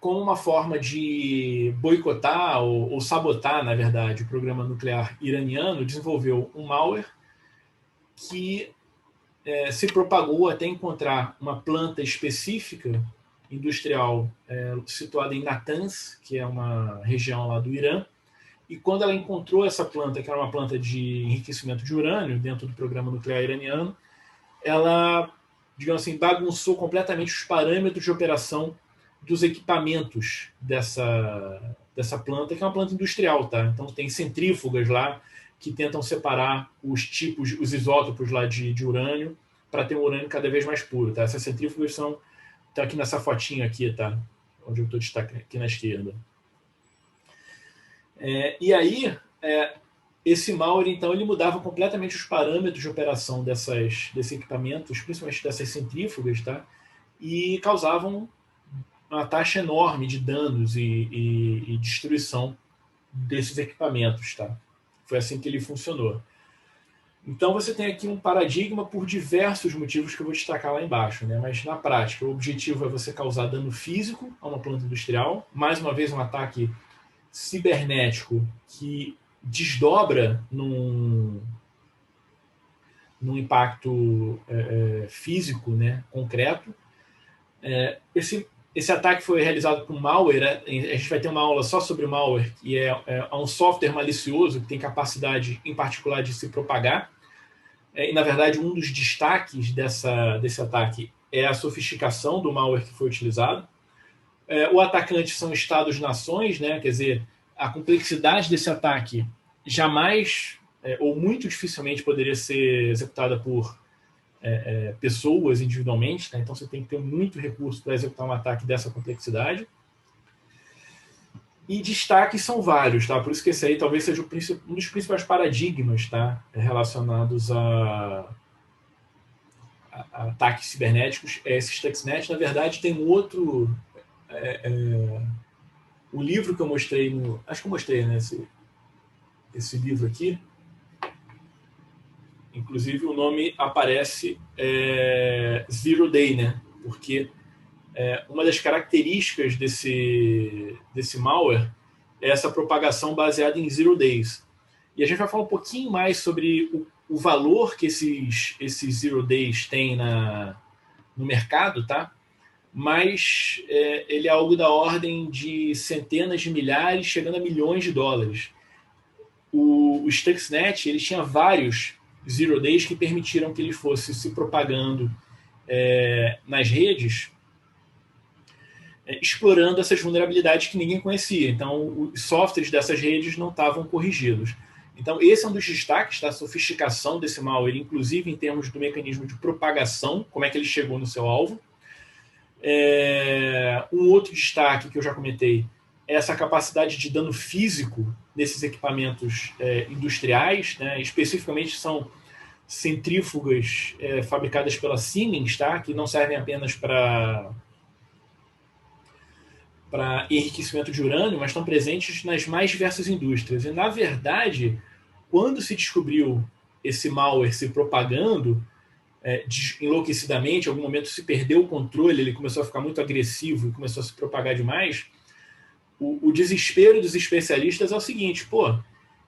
como uma forma de boicotar ou sabotar, na verdade, o programa nuclear iraniano, desenvolveu um malware que se propagou até encontrar uma planta específica industrial situada em Natanz, que é uma região lá do Irã, e quando ela encontrou essa planta, que era uma planta de enriquecimento de urânio dentro do programa nuclear iraniano, ela, digamos assim, bagunçou completamente os parâmetros de operação dos equipamentos dessa planta, que é uma planta industrial, tá? Então tem centrífugas lá que tentam separar os tipos, os isótopos lá de urânio para ter um urânio cada vez mais puro, tá? Essas centrífugas estão aqui nessa fotinha aqui, tá? Onde eu estou destacando aqui na esquerda. E aí, esse malware, então, ele mudava completamente os parâmetros de operação desses equipamentos, principalmente dessas centrífugas, tá? E causavam uma taxa enorme de danos e destruição desses equipamentos, tá? Foi assim que ele funcionou. Então você tem aqui um paradigma por diversos motivos que eu vou destacar lá embaixo, né? Mas na prática o objetivo é você causar dano físico a uma planta industrial, mais uma vez um ataque cibernético que desdobra num impacto físico, né, concreto. Esse ataque foi realizado com malware. A gente vai ter uma aula só sobre malware, que é um software malicioso que tem capacidade, em particular, de se propagar. E, na verdade, um dos destaques desse ataque é a sofisticação do malware que foi utilizado. O atacante são Estados-nações, né? Quer dizer, a complexidade desse ataque jamais, ou muito dificilmente, poderia ser executada por pessoas individualmente, tá? Então você tem que ter muito recurso para executar um ataque dessa complexidade. E destaques são vários, tá? Por isso que esse aí talvez seja um dos principais paradigmas, tá? Relacionados a a ataques cibernéticos é esse Stuxnet. Na verdade, tem um outro... o livro que eu mostrei, acho que eu mostrei, né, esse livro aqui. Inclusive, o nome aparece Zero Day, né? Porque uma das características desse malware é essa propagação baseada em Zero Days. E a gente vai falar um pouquinho mais sobre o valor que esses Zero Days têm no mercado, tá? Mas ele é algo da ordem de centenas de milhares, chegando a milhões de dólares. O Stuxnet ele tinha vários Zero Days que permitiram que ele fosse se propagando nas redes, explorando essas vulnerabilidades que ninguém conhecia. Então, os softwares dessas redes não estavam corrigidos. Então, esse é um dos destaques da sofisticação desse malware, inclusive em termos do mecanismo de propagação, como é que ele chegou no seu alvo. Um outro destaque que eu já comentei é essa capacidade de dano físico nesses equipamentos industriais, né? Especificamente são centrífugas fabricadas pela Siemens, tá? Que não servem apenas para enriquecimento de urânio, mas estão presentes nas mais diversas indústrias. E, na verdade, quando se descobriu esse malware se propagando enlouquecidamente, em algum momento se perdeu o controle, ele começou a ficar muito agressivo e começou a se propagar demais, o desespero dos especialistas é o seguinte,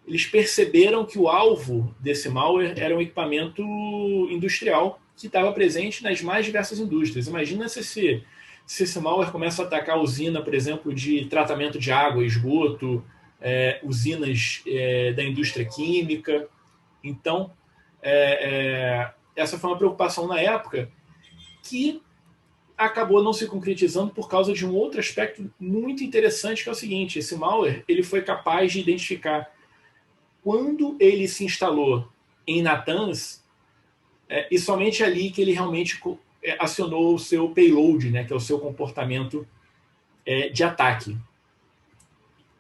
eles perceberam que o alvo desse malware era um equipamento industrial que estava presente nas mais diversas indústrias. Imagina se esse malware começa a atacar a usina, por exemplo, de tratamento de água, esgoto, usinas da indústria química. Então, essa foi uma preocupação na época que acabou não se concretizando por causa de um outro aspecto muito interessante, que é o seguinte: esse malware ele foi capaz de identificar quando ele se instalou em Natanz, e somente ali que ele realmente acionou o seu payload, né, que é o seu comportamento de ataque.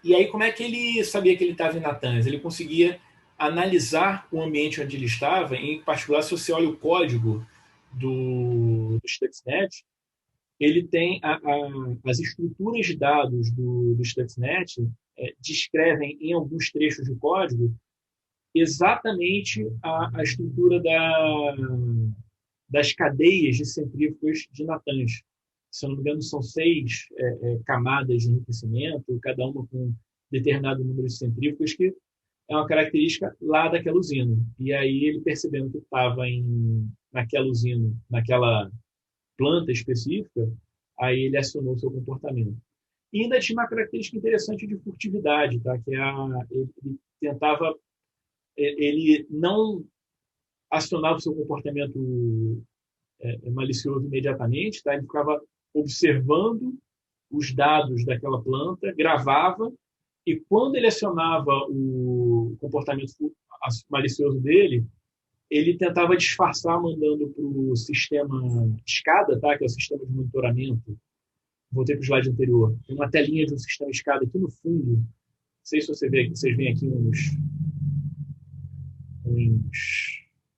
E aí, como é que ele sabia que ele estava em Natanz? Ele conseguia analisar o ambiente onde ele estava, em particular, se você olha o código do Stuxnet, ele tem as estruturas de dados do Stuxnet descrevem em alguns trechos de código exatamente a estrutura das cadeias de centrífugas de Natanz. Se eu não me engano, são 6 camadas de enriquecimento, cada uma com determinado número de centrífugas, que é uma característica lá daquela usina. E aí ele percebendo que estava naquela usina, naquela planta específica, aí ele acionou o seu comportamento. E ainda tinha uma característica interessante de furtividade, tá? Que ele tentava, ele não acionava o seu comportamento malicioso imediatamente, tá? Ele ficava observando os dados daquela planta, gravava, e quando ele acionava o comportamento malicioso dele, ele tentava disfarçar mandando para o sistema SCADA, tá? Que é o sistema de monitoramento. Voltei para o slide anterior. Tem uma telinha de um sistema SCADA aqui no fundo. Não sei se vocês veem aqui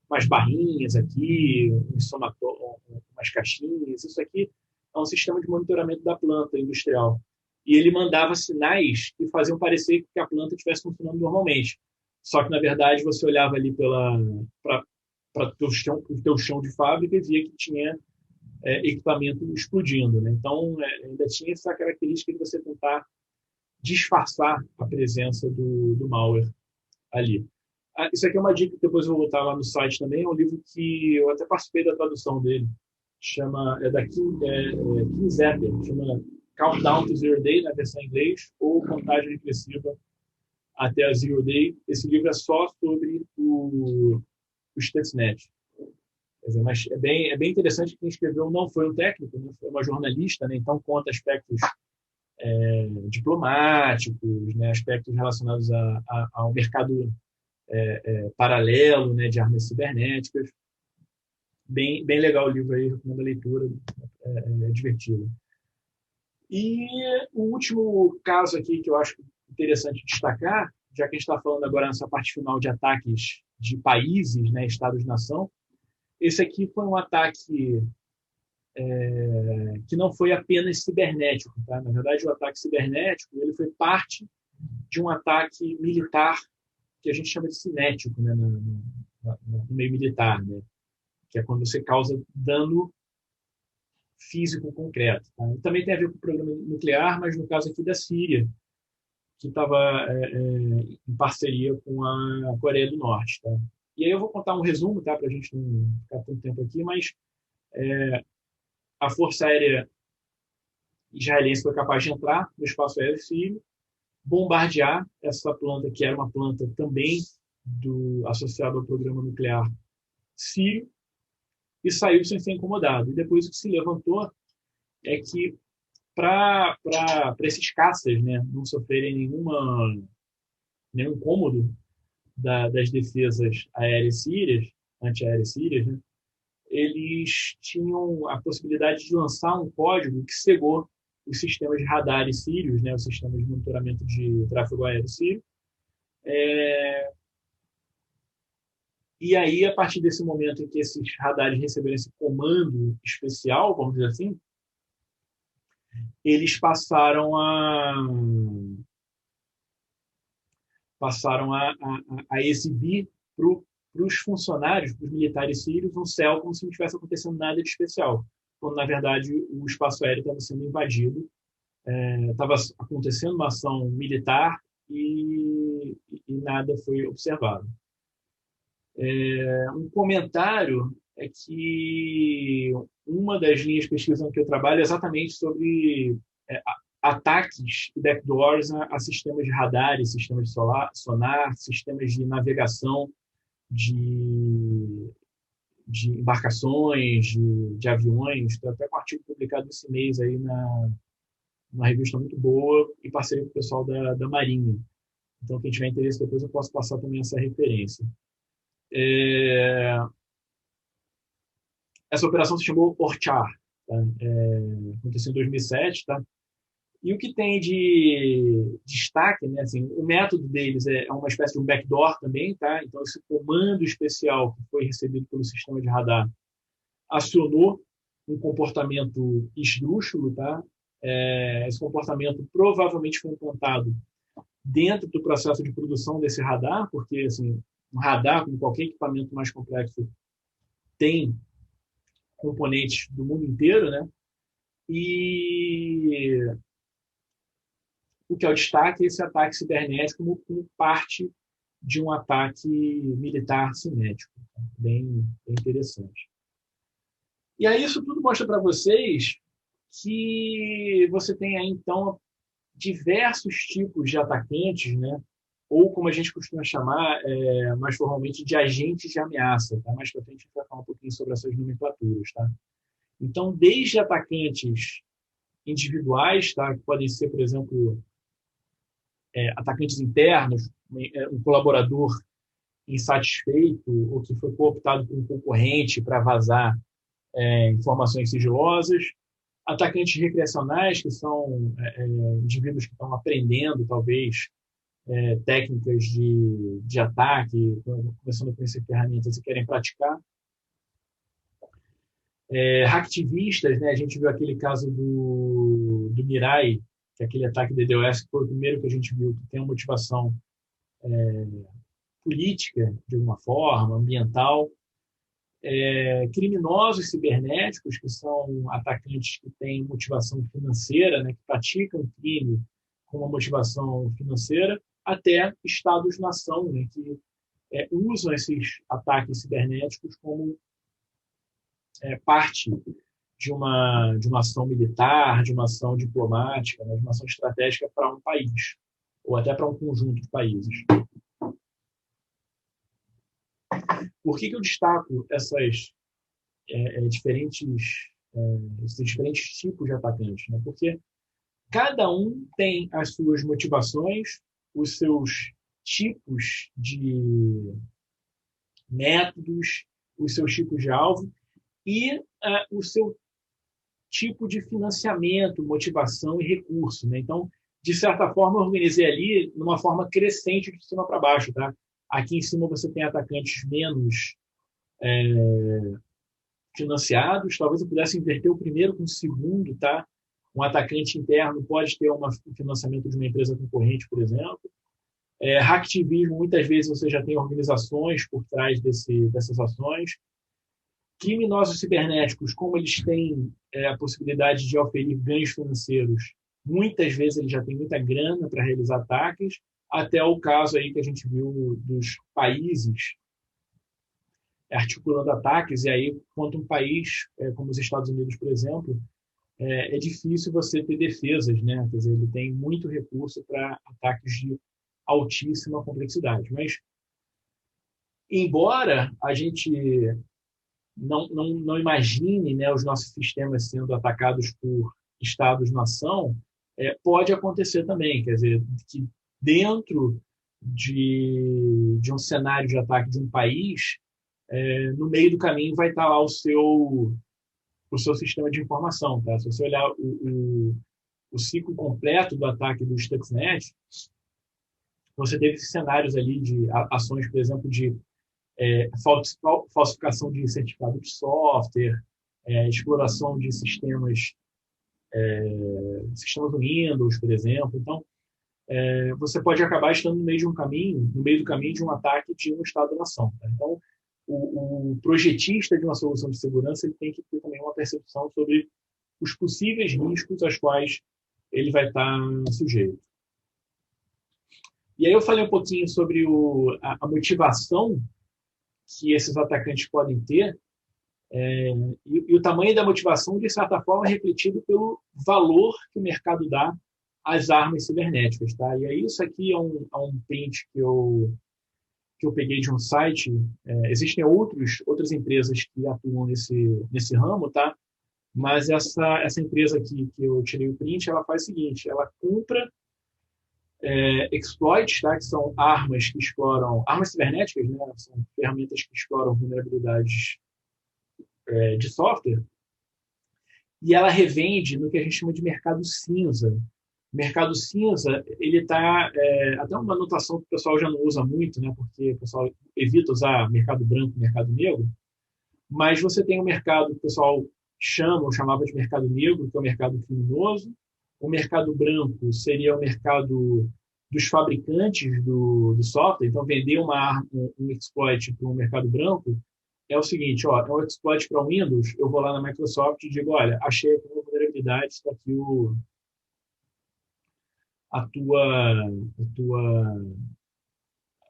umas barrinhas aqui, umas caixinhas. Isso aqui é um sistema de monitoramento da planta industrial. E ele mandava sinais que faziam parecer que a planta estivesse funcionando normalmente. Só que, na verdade, você olhava ali para o teu chão de fábrica e via que tinha equipamento explodindo, né? Então, ainda tinha essa característica de você tentar disfarçar a presença do malware ali. Isso aqui é uma dica que depois eu vou botar lá no site também. É um livro que eu até participei da tradução dele. Da Kim Zapper. Chama Countdown to Zero Day, na versão em inglês, ou Contagem Regressiva até a Zero Day. Esse livro é só sobre o Stuxnet. Mas é bem interessante que quem escreveu não foi um técnico, né? Foi uma jornalista, né? Então conta aspectos diplomáticos, né? Aspectos relacionados ao mercado paralelo, né? De armas cibernéticas. Bem legal o livro aí, recomendo a leitura, é divertido. E o último caso aqui que eu acho interessante destacar, já que a gente está falando agora nessa parte final de ataques de países, né? Estados-nação, esse aqui foi um ataque que não foi apenas cibernético. Tá? Na verdade, o ataque cibernético ele foi parte de um ataque militar que a gente chama de cinético, né, no meio militar, né, que é quando você causa dano físico concreto. Tá? E também tem a ver com o programa nuclear, mas no caso aqui da Síria, que estava em parceria com a Coreia do Norte. Tá? E aí eu vou contar um resumo, tá, para a gente não ficar tanto tempo aqui, mas a Força Aérea israelense foi capaz de entrar no espaço aéreo sírio, bombardear essa planta, que era uma planta também associada ao programa nuclear sírio, e saiu sem ser incomodado. E depois o que se levantou é que para esses caças, né, não sofrerem nenhum incômodo das defesas aéreas sírias, antiaéreas sírias, né, eles tinham a possibilidade de lançar um código que cegou os sistemas de radares sírios, né, os sistemas de monitoramento de tráfego aéreo sírio. E aí, a partir desse momento em que esses radares receberam esse comando especial, vamos dizer assim, eles passaram a exibir para os funcionários, para os militares sírios, um céu como se não estivesse acontecendo nada de especial, quando, na verdade, o espaço aéreo estava sendo invadido, estava acontecendo uma ação militar e nada foi observado. Um comentário é que uma das linhas de pesquisa em que eu trabalho é exatamente sobre ataques e backdoors a sistemas de radares, sistemas de sonar, sistemas de navegação de embarcações, de aviões. Tem até um artigo publicado esse mês aí numa revista muito boa, em parceria com o pessoal da Marinha. Então, quem tiver interesse, depois eu posso passar também essa referência. Essa operação se chamou Orchar, tá? Aconteceu em 2007, tá? E o que tem de destaque, né, assim, o método deles é uma espécie de um backdoor também, tá? Então, esse comando especial que foi recebido pelo sistema de radar acionou um comportamento esdrúxulo, tá? Esse comportamento provavelmente foi implantado dentro do processo de produção desse radar, porque, assim, um radar, como qualquer equipamento mais complexo, tem componentes do mundo inteiro, né? E o que é o destaque é esse ataque cibernético como parte de um ataque militar cinético. Bem interessante. E aí isso tudo mostra para vocês que você tem aí, então, diversos tipos de atacantes, né? Ou, como a gente costuma chamar mais formalmente, de agentes de ameaça. Tá? Mais para frente a gente vai falar um pouquinho sobre essas nomenclaturas. Tá? Então, desde atacantes individuais, tá? Que podem ser, por exemplo, atacantes internos, um colaborador insatisfeito ou que foi cooptado por um concorrente para vazar informações sigilosas, atacantes recreacionais, que são indivíduos que estão aprendendo, talvez, técnicas de ataque, começando a conhecer ferramentas e querem praticar. Hacktivistas, né? A gente viu aquele caso do Mirai, que é aquele ataque DDoS, que foi o primeiro que a gente viu, que tem uma motivação política, de alguma forma, ambiental. Criminosos cibernéticos, que são atacantes que têm motivação financeira, né? Que praticam crime com uma motivação financeira, até Estados-nação, né? Que usam esses ataques cibernéticos como parte de uma ação militar, de uma ação diplomática, né, de uma ação estratégica para um país, ou até para um conjunto de países. Por que eu destaco esses diferentes tipos de atacantes? Né? Porque cada um tem as suas motivações, os seus tipos de métodos, os seus tipos de alvo, e o seu tipo de financiamento, motivação e recurso. Né? Então, de certa forma, eu organizei ali numa forma crescente de cima para baixo. Tá? Aqui em cima você tem atacantes menos financiados. Talvez eu pudesse inverter o primeiro com o segundo, tá? Um atacante interno pode ter um financiamento de uma empresa concorrente, por exemplo. Hacktivismo, muitas vezes você já tem organizações por trás dessas ações. Criminosos cibernéticos, como eles têm a possibilidade de oferir ganhos financeiros, muitas vezes eles já têm muita grana para realizar ataques, até o caso aí que a gente viu dos países articulando ataques, e aí, quanto um país como os Estados Unidos, por exemplo, é difícil você ter defesas, né? Quer dizer, ele tem muito recurso para ataques de altíssima complexidade. Mas, embora a gente não imagine, né, os nossos sistemas sendo atacados por Estados-nação, pode acontecer também. Quer dizer, que dentro de um cenário de ataque de um país, no meio do caminho vai estar lá o seu sistema de informação. Tá? Se você olhar o ciclo completo do ataque do Stuxnet, você teve cenários ali de ações, por exemplo, de falsificação de certificado de software, exploração de sistemas Windows, por exemplo. Então, você pode acabar estando no meio do caminho de um ataque de um Estado-nação. Tá? Então, o projetista de uma solução de segurança ele tem que ter também uma percepção sobre os possíveis riscos aos quais ele vai estar sujeito. E aí eu falei um pouquinho sobre a motivação que esses atacantes podem ter, e o tamanho da motivação, de certa forma, é refletido pelo valor que o mercado dá às armas cibernéticas. Tá? E aí isso aqui é um print que eu peguei de um site. Existem outras empresas que atuam nesse ramo, tá? Mas essa empresa aqui que eu tirei o print, ela faz o seguinte, ela compra exploits, tá? Que são armas que exploram, armas cibernéticas, né? São ferramentas que exploram vulnerabilidades de software, e ela revende no que a gente chama de mercado cinza. O mercado cinza, ele está, até uma notação que o pessoal já não usa muito, né? Porque o pessoal evita usar mercado branco e mercado negro, mas você tem um mercado que o pessoal chamava de mercado negro, que é o mercado criminoso. O mercado branco seria o mercado dos fabricantes do software. Então, vender um exploit para um mercado branco é o seguinte, é um exploit para Windows, eu vou lá na Microsoft e digo, olha, achei aqui uma vulnerabilidade, está aqui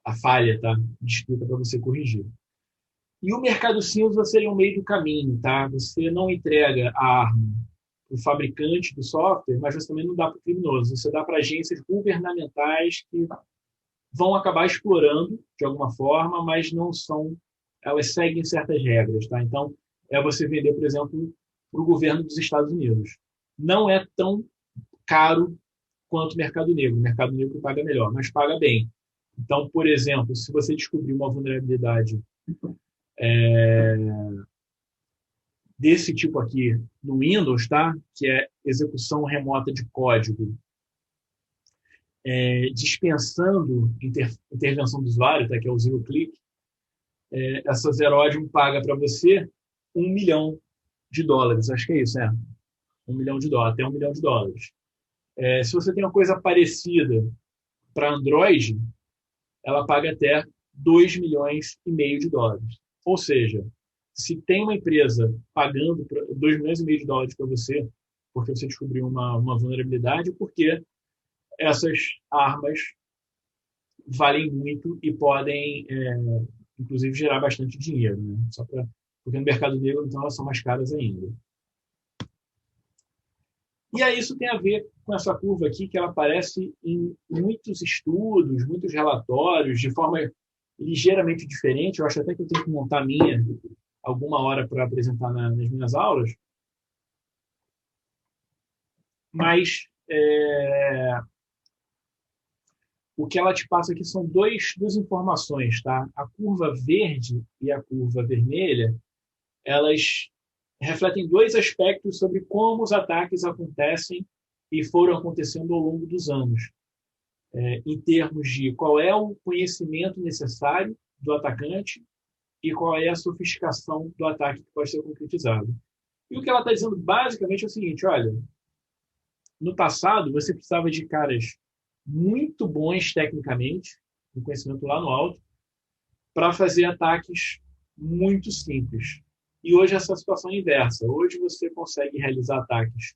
a falha, tá? Descrita para você corrigir. E o mercado cinza seria um meio do caminho, tá? Você não entrega a arma para o fabricante do software, mas você também não dá para o criminoso. Você dá para agências governamentais que vão acabar explorando de alguma forma, mas não são, elas seguem certas regras, tá? Então, você vender, por exemplo, para o governo dos Estados Unidos. Não é tão caro quanto o mercado negro. O mercado negro paga melhor, mas paga bem. Então, por exemplo, se você descobrir uma vulnerabilidade desse tipo aqui no Windows, tá? Que é execução remota de código, dispensando intervenção do usuário, tá? Que é o zero click, essa Zerodium paga para você $1 milhão. Acho que é isso, $1 milhão, até $1 milhão. Se você tem uma coisa parecida para Android, ela paga até $2,5 milhões. Ou seja, se tem uma empresa pagando $2,5 milhões para você, porque você descobriu uma vulnerabilidade, porque essas armas valem muito e podem, inclusive, gerar bastante dinheiro. Né? Porque no mercado negro, então, elas são mais caras ainda. E aí isso tem a ver com essa curva aqui, que ela aparece em muitos estudos, muitos relatórios, de forma ligeiramente diferente. Eu acho até que eu tenho que montar a minha alguma hora para apresentar nas minhas aulas. Mas o que ela te passa aqui são duas informações. Tá? A curva verde e a curva vermelha, elas refletem dois aspectos sobre como os ataques acontecem e foram acontecendo ao longo dos anos. Em termos de qual é o conhecimento necessário do atacante e qual é a sofisticação do ataque que pode ser concretizado. E o que ela está dizendo basicamente é o seguinte: olha, no passado você precisava de caras muito bons tecnicamente, com conhecimento lá no alto, para fazer ataques muito simples. E hoje essa situação é inversa. Hoje você consegue realizar ataques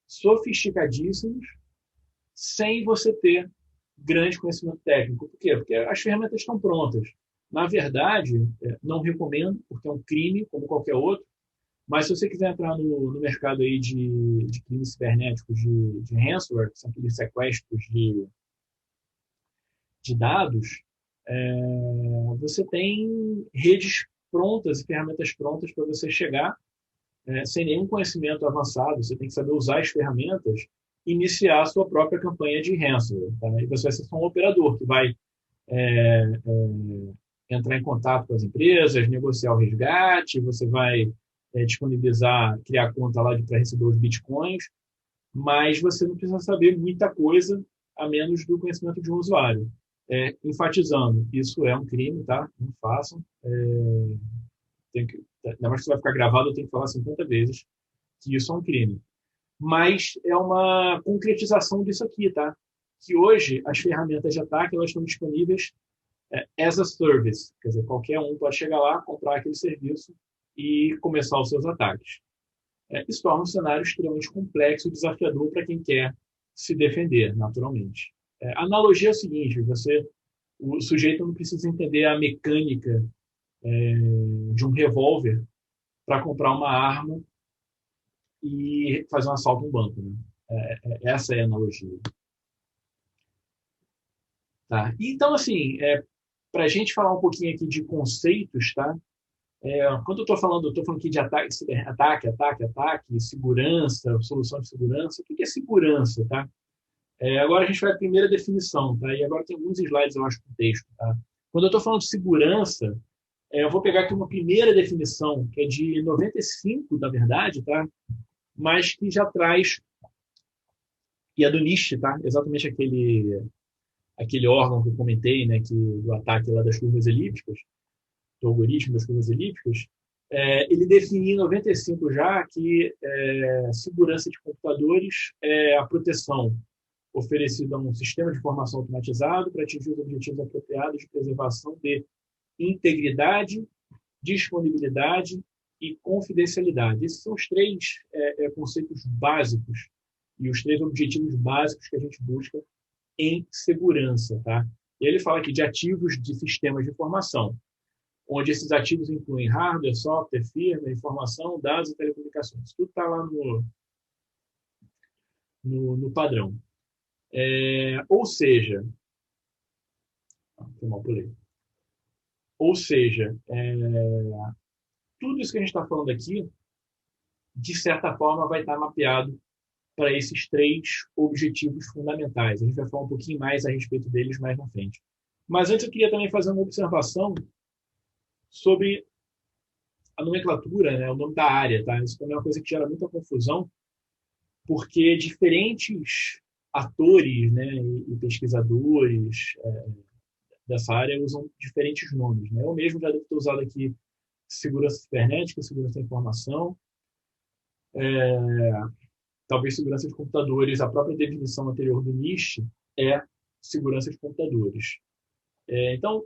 sofisticadíssimos sem você ter grande conhecimento técnico. Por quê? Porque as ferramentas estão prontas. Na verdade, não recomendo, porque é um crime, como qualquer outro, mas se você quiser entrar no mercado aí de crimes cibernéticos, de ransomware, que são aqueles sequestros de dados, você tem redes prontas e ferramentas prontas para você chegar sem nenhum conhecimento avançado. Você tem que saber usar as ferramentas e iniciar a sua própria campanha de ransomware. Tá? E você vai ser só um operador que vai entrar em contato com as empresas, negociar o resgate, você vai disponibilizar, criar conta lá para receber os bitcoins, mas você não precisa saber muita coisa a menos do conhecimento de um usuário. Enfatizando, isso é um crime, tá? Não façam. Ainda mais que você vai ficar gravado, eu tenho que falar 50 vezes que isso é um crime. Mas é uma concretização disso aqui, tá? Que hoje as ferramentas de ataque elas estão disponíveis as a service, quer dizer, qualquer um pode chegar lá, comprar aquele serviço e começar os seus ataques. Isso torna um cenário extremamente complexo e desafiador para quem quer se defender, naturalmente. A analogia é a seguinte: o sujeito não precisa entender a mecânica de um revólver para comprar uma arma e fazer um assalto a um banco. Né? Essa é a analogia. Tá? Então, assim, para a gente falar um pouquinho aqui de conceitos, tá? Quando eu estou falando aqui de ataque, segurança, solução de segurança. O que é segurança, tá? Agora a gente vai à primeira definição, tá? E agora tem alguns slides, eu acho, com texto, tá? Quando eu estou falando de segurança, eu vou pegar aqui uma primeira definição, que é de 95, na verdade, tá? Mas que já traz, e é do NIST, tá? Exatamente aquele órgão que eu comentei, né? Do ataque lá das curvas elípticas, do algoritmo das curvas elípticas, ele definiu em 95 já que segurança de computadores é a proteção oferecida a um sistema de informação automatizado para atingir os objetivos apropriados de preservação de integridade, disponibilidade e confidencialidade. Esses são os três conceitos básicos e os três objetivos básicos que a gente busca em segurança. Tá? E ele fala aqui de ativos de sistemas de informação, onde esses ativos incluem hardware, software, firmware, informação, dados e telecomunicações. Tudo está lá no padrão. Ou seja, tudo isso que a gente está falando aqui, de certa forma, vai estar mapeado para esses três objetivos fundamentais. A gente vai falar um pouquinho mais a respeito deles mais na frente. Mas antes eu queria também fazer uma observação sobre a nomenclatura, né, o nome da área. Tá? Isso também é uma coisa que gera muita confusão, porque diferentes atores, né, e pesquisadores dessa área usam diferentes nomes. Né? Eu mesmo já devo ter usado aqui segurança cibernética, segurança da informação, talvez segurança de computadores. A própria definição anterior do NIST é segurança de computadores. Então,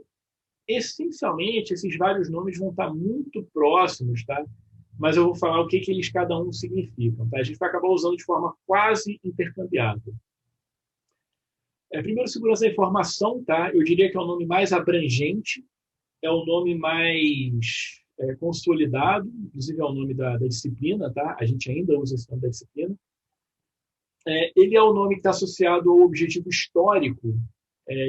essencialmente, esses vários nomes vão estar muito próximos, tá? Mas eu vou falar o que eles cada um significam. Tá? A gente vai acabar usando de forma quase intercambiável. Primeiro, segurança da informação, tá? Eu diria que é o nome mais abrangente, é o nome mais consolidado, inclusive é o nome da disciplina, tá? A gente ainda usa esse nome da disciplina. Ele é o nome que está associado ao objetivo histórico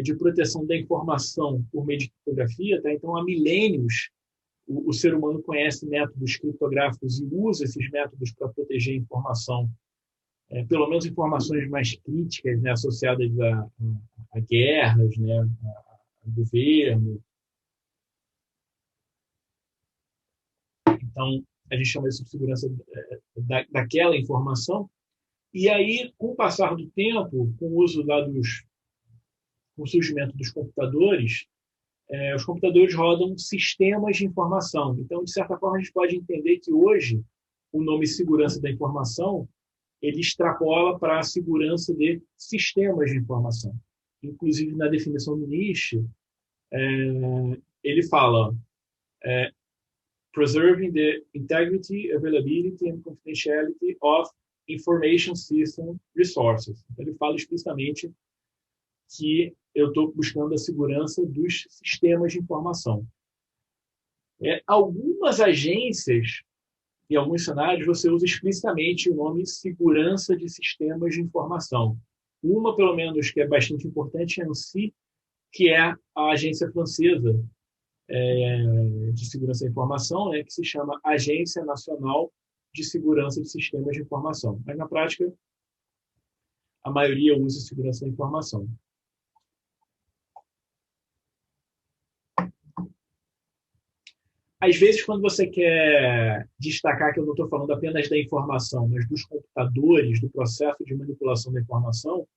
de proteção da informação por meio de criptografia, tá? Então, há milênios, o ser humano conhece métodos criptográficos e usa esses métodos para proteger a informação, pelo menos informações mais críticas, né, associadas a guerras, né, a governo. Então, a gente chama isso de segurança daquela informação. E aí, com o passar do tempo, com o uso com o surgimento dos computadores, Os computadores rodam sistemas de informação. Então, de certa forma, a gente pode entender que hoje o nome segurança da informação ele extrapola para a segurança de sistemas de informação. Inclusive, na definição do NIST, ele fala preserving the integrity, availability and confidentiality of information system resources. Então, ele fala explicitamente que eu estou buscando a segurança dos sistemas de informação. Algumas agências, em alguns cenários, você usa explicitamente o nome segurança de sistemas de informação. Uma, pelo menos, que é bastante importante, é a ANSSI, que é a agência francesa de segurança da informação, que se chama Agência Nacional de Segurança de Sistemas de Informação. Mas, na prática, a maioria usa segurança da informação. Às vezes, quando você quer destacar que eu não estou falando apenas da informação, mas dos computadores, do processo de manipulação da informação,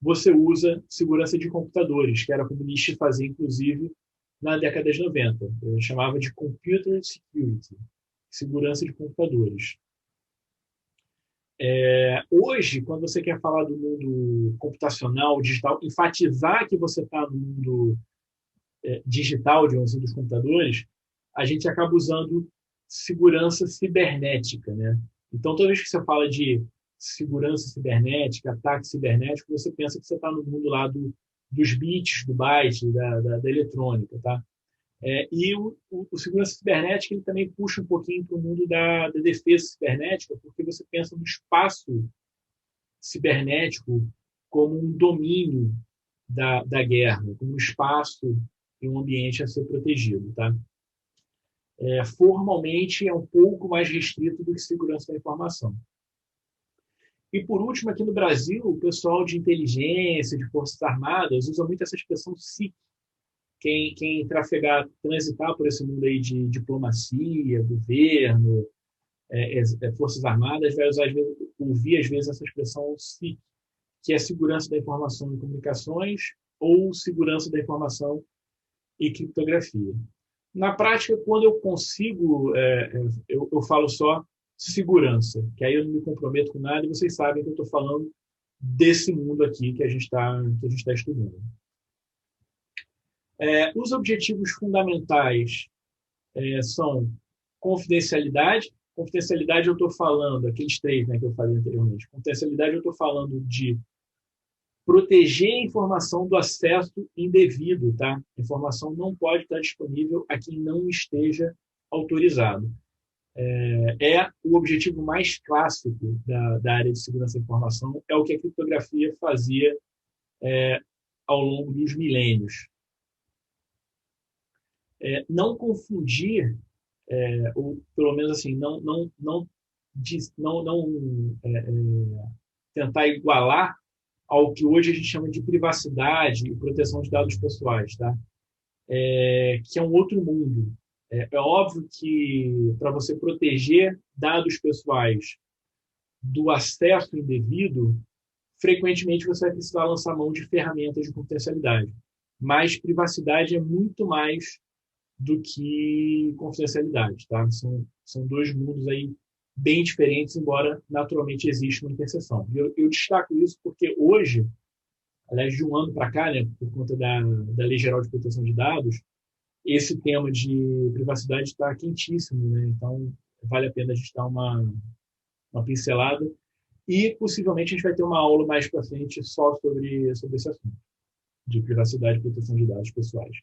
você usa segurança de computadores, que era como o NIST fazia, inclusive, na década de 90. Eu chamava de Computer Security, segurança de computadores. Hoje, quando você quer falar do mundo computacional, digital, enfatizar que você está no mundo digital, digamos assim, dos computadores, a gente acaba usando segurança cibernética, né? Então, toda vez que você fala de segurança cibernética, ataque cibernético, você pensa que você está no mundo lá dos bits, do byte, da eletrônica, tá? E o segurança cibernética ele também puxa um pouquinho para o mundo da defesa cibernética, porque você pensa no espaço cibernético como um domínio da guerra, como um espaço e um ambiente a ser protegido, tá? Formalmente é um pouco mais restrito do que segurança da informação. E, por último, aqui no Brasil, o pessoal de inteligência, de Forças Armadas, usa muito essa expressão SIC. Quem transitar por esse mundo aí de diplomacia, governo, Forças Armadas, vai ouvir, às vezes, essa expressão SIC, que é Segurança da Informação e Comunicações ou Segurança da Informação e Criptografia. Na prática, quando eu consigo, eu falo só segurança, que aí eu não me comprometo com nada e vocês sabem que eu estou falando desse mundo aqui que a gente está estudando. Os objetivos fundamentais são confidencialidade. Confidencialidade eu estou falando, aqueles três que eu falei anteriormente. Confidencialidade eu estou falando de proteger a informação do acesso indevido, tá? A informação não pode estar disponível a quem não esteja autorizado. O objetivo mais clássico da área de segurança da informação, é o que a criptografia fazia ao longo dos milênios. Não confundir, ou pelo menos assim, não tentar igualar ao que hoje a gente chama de privacidade e proteção de dados pessoais, tá? Que é um outro mundo. É óbvio que para você proteger dados pessoais do acesso indevido, frequentemente você vai precisar lançar mão de ferramentas de confidencialidade. Mas privacidade é muito mais do que confidencialidade, tá? São dois mundos aí bem diferentes, embora naturalmente exista uma interseção. Eu destaco isso porque hoje, aliás, de um ano para cá, né, por conta da Lei Geral de Proteção de Dados, esse tema de privacidade está quentíssimo, né? Então vale a pena a gente dar uma pincelada e possivelmente a gente vai ter uma aula mais para frente só sobre esse assunto de privacidade e proteção de dados pessoais.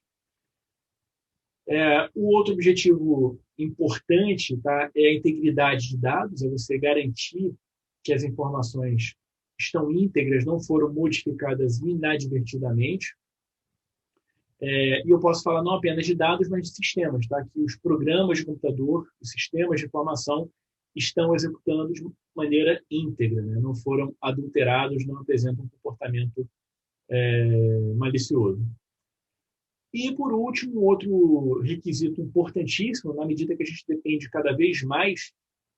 O outro objetivo importante, tá, é a integridade de dados, é você garantir que as informações estão íntegras, não foram modificadas inadvertidamente. E eu posso falar não apenas de dados, mas de sistemas, tá? Que os programas de computador, os sistemas de informação estão executando de maneira íntegra, né? Não foram adulterados, não apresentam um comportamento malicioso. E, por último, outro requisito importantíssimo, na medida que a gente depende cada vez mais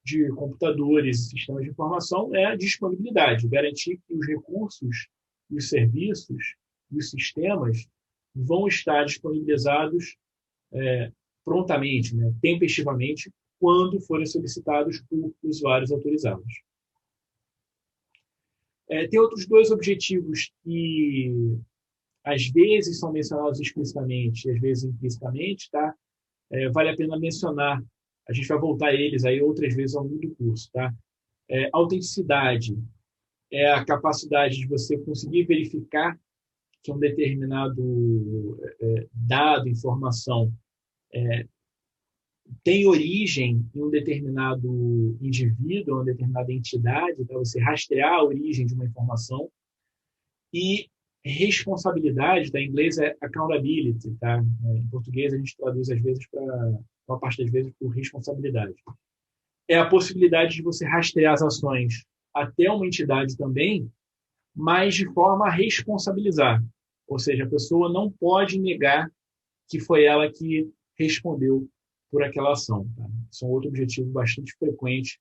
de computadores e sistemas de informação, é a disponibilidade, garantir que os recursos, os serviços e os sistemas vão estar disponibilizados prontamente, né, tempestivamente, quando forem solicitados por usuários autorizados. Tem outros dois objetivos que às vezes são mencionados explicitamente e às vezes implicitamente, tá? Vale a pena mencionar. A gente vai voltar a eles aí outras vezes ao longo do curso, tá? Autenticidade é a capacidade de você conseguir verificar que um determinado dado, informação, tem origem em um determinado indivíduo, uma determinada entidade, para você rastrear a origem de uma informação. E responsabilidade, da inglês é accountability, tá? Em português a gente traduz às vezes para uma parte das vezes por responsabilidade. É a possibilidade de você rastrear as ações até uma entidade também, mas de forma a responsabilizar. Ou seja, a pessoa não pode negar que foi ela que respondeu por aquela ação. Tá? Isso é um outro objetivo bastante frequente,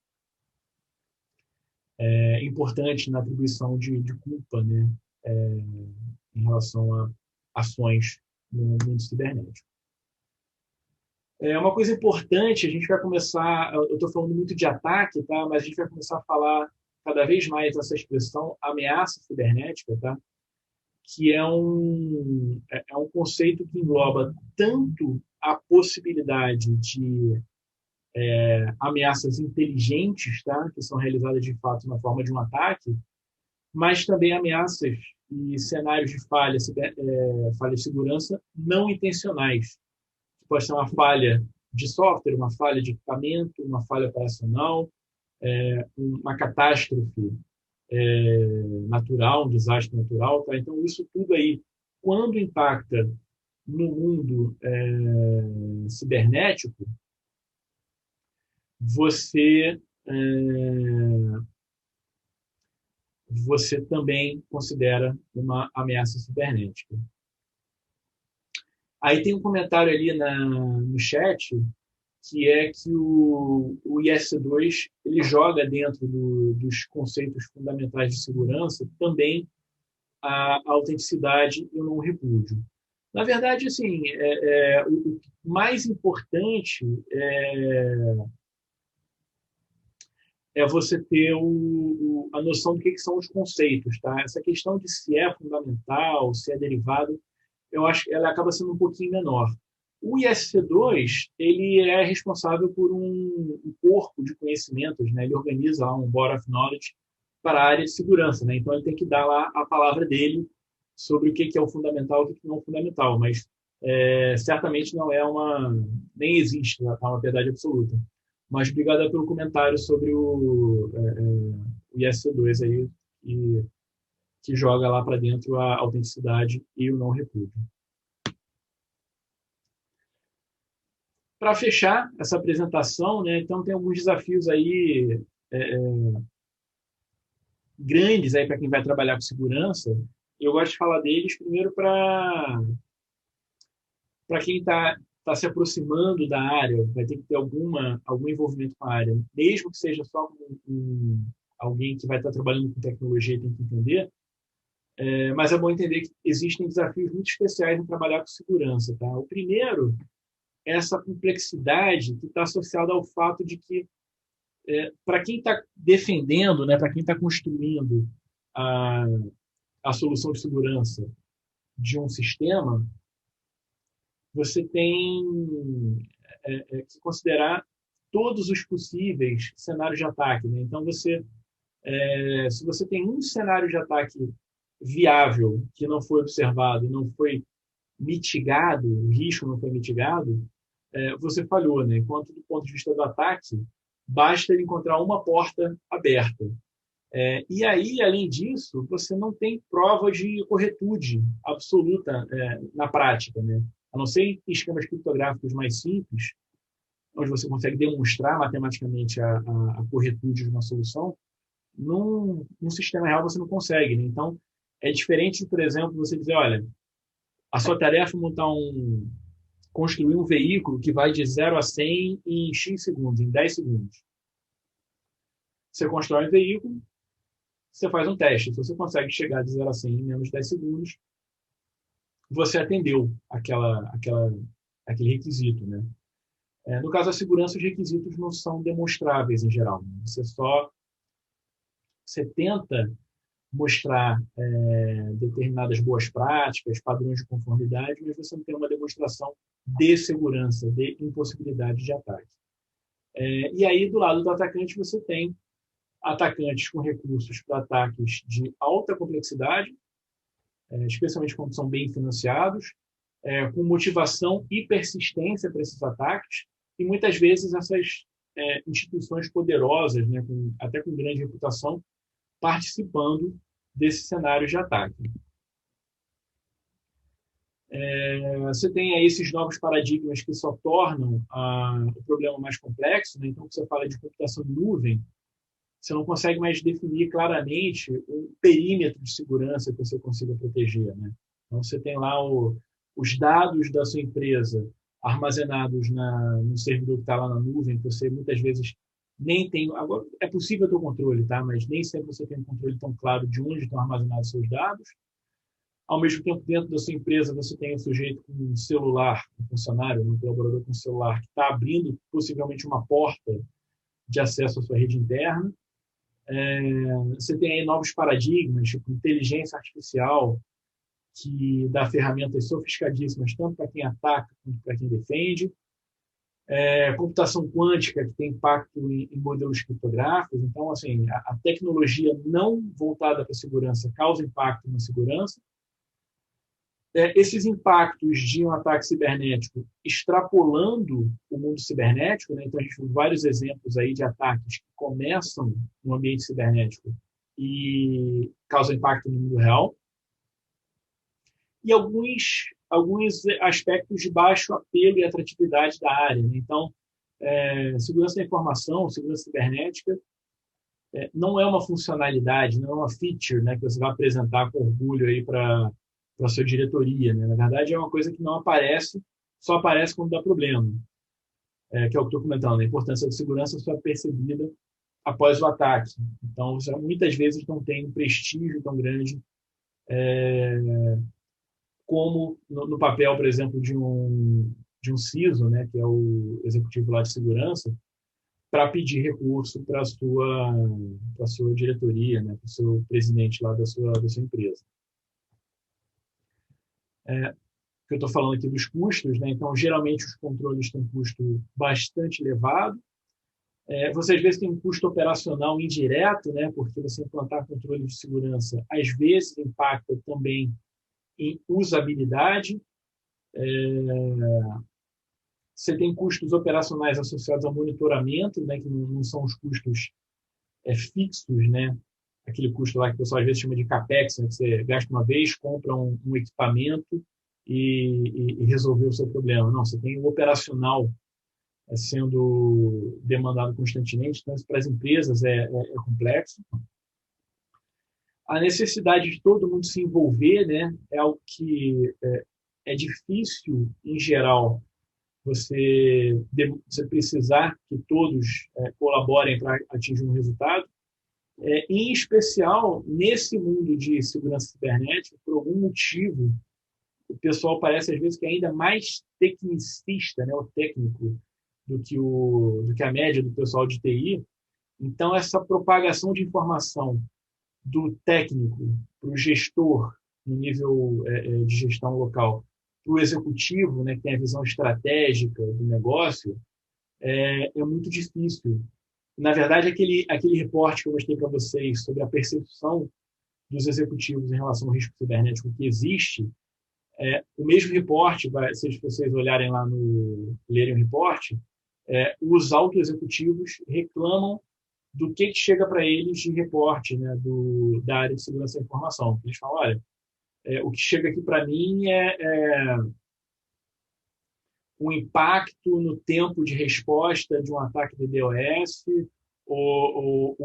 importante na atribuição de culpa, né? Em relação a ações no mundo cibernético. Uma coisa importante, a gente vai começar, eu estou falando muito de ataque, tá? Mas a gente vai começar a falar cada vez mais essa expressão ameaça cibernética, tá? Que é um conceito que engloba tanto a possibilidade de ameaças inteligentes, tá? Que são realizadas de fato na forma de um ataque, mas também ameaças e cenários de falha de segurança não intencionais. Pode ser uma falha de software, uma falha de equipamento, uma falha operacional, uma catástrofe natural, um desastre natural. Tá? Então, isso tudo aí, quando impacta no mundo cibernético, você também considera uma ameaça cibernética. Aí tem um comentário ali no chat, que é que o IS-2 ele joga dentro dos conceitos fundamentais de segurança também a autenticidade e o não repúdio. Na verdade, assim, o mais importante é você ter a noção do que são os conceitos. Tá? Essa questão de se é fundamental, se é derivado, eu acho que ela acaba sendo um pouquinho menor. O ISC2 ele é responsável por um corpo de conhecimentos, né? Ele organiza lá um Board of Knowledge para a área de segurança. Né? Então, ele tem que dar lá a palavra dele sobre o que é o fundamental e o que não é o fundamental, mas certamente não é nem existe uma verdade absoluta. Mas obrigado pelo comentário sobre o ISC2 aí, que joga lá para dentro a autenticidade e o não repúdio. Para fechar essa apresentação, né, então tem alguns desafios aí grandes aí para quem vai trabalhar com segurança. Eu gosto de falar deles primeiro para quem está se aproximando da área, vai ter que ter algum envolvimento com a área, mesmo que seja só alguém que vai estar trabalhando com tecnologia e tem que entender. Mas é bom entender que existem desafios muito especiais em trabalhar com segurança. Tá? O primeiro é essa complexidade que está associada ao fato de que, para quem está defendendo, né, para quem está construindo a solução de segurança de um sistema, você tem que considerar todos os possíveis cenários de ataque. Né? Então, se você tem um cenário de ataque viável que não foi observado, não foi mitigado, o risco não foi mitigado, você falhou. Né? Enquanto, do ponto de vista do ataque, basta ele encontrar uma porta aberta. E aí, além disso, você não tem prova de corretude absoluta na prática. Né? A não ser em esquemas criptográficos mais simples, onde você consegue demonstrar matematicamente a corretude de uma solução, num sistema real você não consegue. Né? Então, é diferente, por exemplo, você dizer, olha, a sua tarefa é construir um veículo que vai de 0 a 100 em X segundos, em 10 segundos. Você constrói um veículo, você faz um teste. Se você consegue chegar de 0 a 100 em menos de 10 segundos, você atendeu aquele requisito, né? No caso da segurança, os requisitos não são demonstráveis em geral, né? Você tenta mostrar determinadas boas práticas, padrões de conformidade, mas você não tem uma demonstração de segurança, de impossibilidade de ataque. E aí, do lado do atacante, você tem atacantes com recursos para ataques de alta complexidade, especialmente quando são bem financiados, com motivação e persistência para esses ataques, e muitas vezes essas instituições poderosas, né, até com grande reputação, participando desse cenário de ataque. Você tem aí esses novos paradigmas que só tornam o problema mais complexo, né? Então, quando você fala de computação em nuvem, você não consegue mais definir claramente o perímetro de segurança que você consiga proteger, né? Então, você tem lá os dados da sua empresa armazenados no servidor que está lá na nuvem, que você muitas vezes nem tem... Agora, é possível ter o controle, tá? Mas nem sempre você tem um controle tão claro de onde estão armazenados seus dados. Ao mesmo tempo, dentro da sua empresa, você tem um sujeito com um celular, um funcionário, um colaborador com um celular, que está abrindo possivelmente uma porta de acesso à sua rede interna. Você tem aí novos paradigmas, tipo inteligência artificial, que dá ferramentas sofisticadíssimas, tanto para quem ataca quanto para quem defende. Computação quântica, que tem impacto em modelos criptográficos. Então, assim, a tecnologia não voltada para a segurança causa impacto na segurança. Esses impactos de um ataque cibernético extrapolando o mundo cibernético, né? Então a gente tem vários exemplos aí de ataques que começam no ambiente cibernético e causam impacto no mundo real, e alguns aspectos de baixo apelo e atratividade da área, né? Então, segurança da informação, segurança cibernética, não é uma funcionalidade, não é uma feature, né, que você vai apresentar com orgulho aí para a sua diretoria, né? Na verdade, é uma coisa que não aparece, só aparece quando dá problema, que é o que estou comentando. A importância da segurança só é percebida após o ataque. Então, você muitas vezes não tem um prestígio tão grande como no papel, por exemplo, de um CISO, né, que é o executivo lá de segurança, para pedir recurso para a sua diretoria, né, para o seu presidente lá da sua empresa. Que eu estou falando aqui dos custos, né? Então, geralmente, os controles têm um custo bastante elevado. Você, às vezes, tem um custo operacional indireto, né? Porque você implantar controle de segurança, às vezes, impacta também em usabilidade. Você tem custos operacionais associados ao monitoramento, né? Que não são os custos fixos, né? Aquele custo lá que o pessoal, às vezes, chama de CAPEX, né? Que você gasta uma vez, compra um equipamento e resolver o seu problema. Não, você tem o operacional sendo demandado constantemente, então isso para as empresas é complexo. A necessidade de todo mundo se envolver, né, é algo que é difícil, em geral, você precisar que todos colaborem para atingir um resultado. Em especial, nesse mundo de segurança cibernética, por algum motivo, o pessoal parece, às vezes, que é ainda mais tecnicista, né, ou técnico, do que a média do pessoal de TI. Então, essa propagação de informação do técnico para o gestor, no nível de gestão local, para o executivo, né, que tem a visão estratégica do negócio, é muito difícil. Na verdade, aquele reporte que eu mostrei para vocês sobre a percepção dos executivos em relação ao risco cibernético que existe, o mesmo reporte, se vocês olharem lá lerem o reporte, os auto-executivos reclamam do que chega para eles de reporte, né, da área de segurança da informação. Eles falam, olha, o que chega aqui para mim é o impacto no tempo de resposta de um ataque de DDoS, o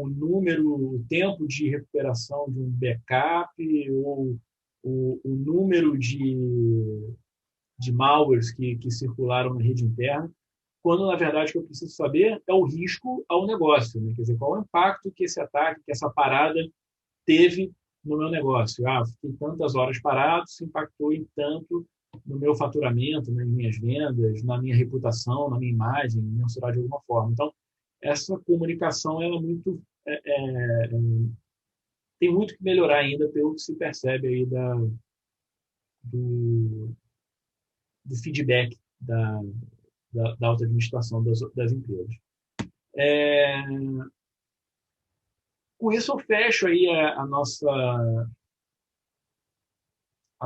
tempo de recuperação de um backup, ou o número de malwares que circularam na rede interna, quando, na verdade, o que eu preciso saber é o risco ao negócio, né? Quer dizer, qual é o impacto que esse ataque, que essa parada teve no meu negócio. Fiquei tantas horas parado, isso impactou em tanto no meu faturamento, nas minhas vendas, na minha reputação, na minha imagem, mensurar de alguma forma. Então, essa comunicação ela é muito tem muito que melhorar ainda pelo que se percebe aí do, do feedback da alta administração das empresas. Com isso eu fecho aí a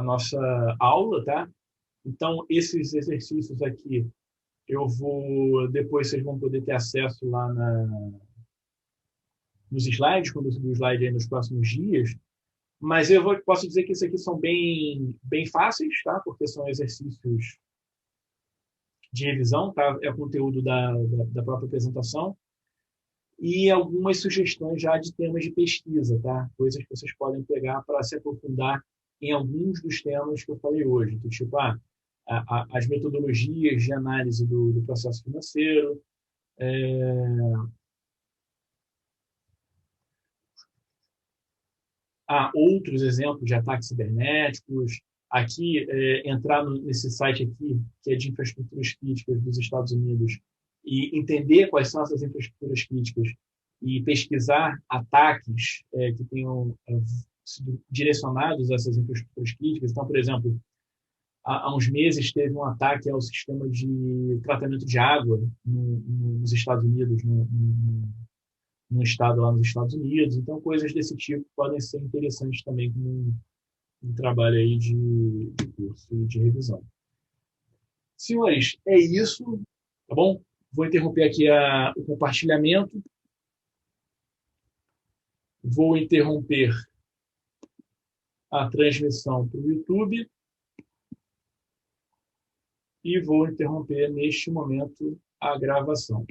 nossa aula, tá? Então, esses exercícios aqui, depois vocês vão poder ter acesso lá nos slides, quando eu subir o slide aí nos próximos dias, mas posso dizer que esses aqui são bem fáceis, tá? Porque são exercícios de revisão, tá? É o conteúdo da própria apresentação. E algumas sugestões já de temas de pesquisa, tá? Coisas que vocês podem pegar para se aprofundar em alguns dos temas que eu falei hoje. Então, tipo, as metodologias de análise do processo financeiro, outros exemplos de ataques cibernéticos. Aqui, entrar nesse site aqui, que é de infraestruturas críticas dos Estados Unidos, e entender quais são essas infraestruturas críticas e pesquisar ataques que tenham sido direcionados a essas infraestruturas críticas. Então, por exemplo, há uns meses teve um ataque ao sistema de tratamento de água nos Estados Unidos, num estado lá nos Estados Unidos. Então, coisas desse tipo podem ser interessantes também como um trabalho aí de curso de revisão. Senhores, é isso, tá bom? Vou interromper aqui o compartilhamento. Vou interromper a transmissão para o YouTube e vou interromper neste momento a gravação.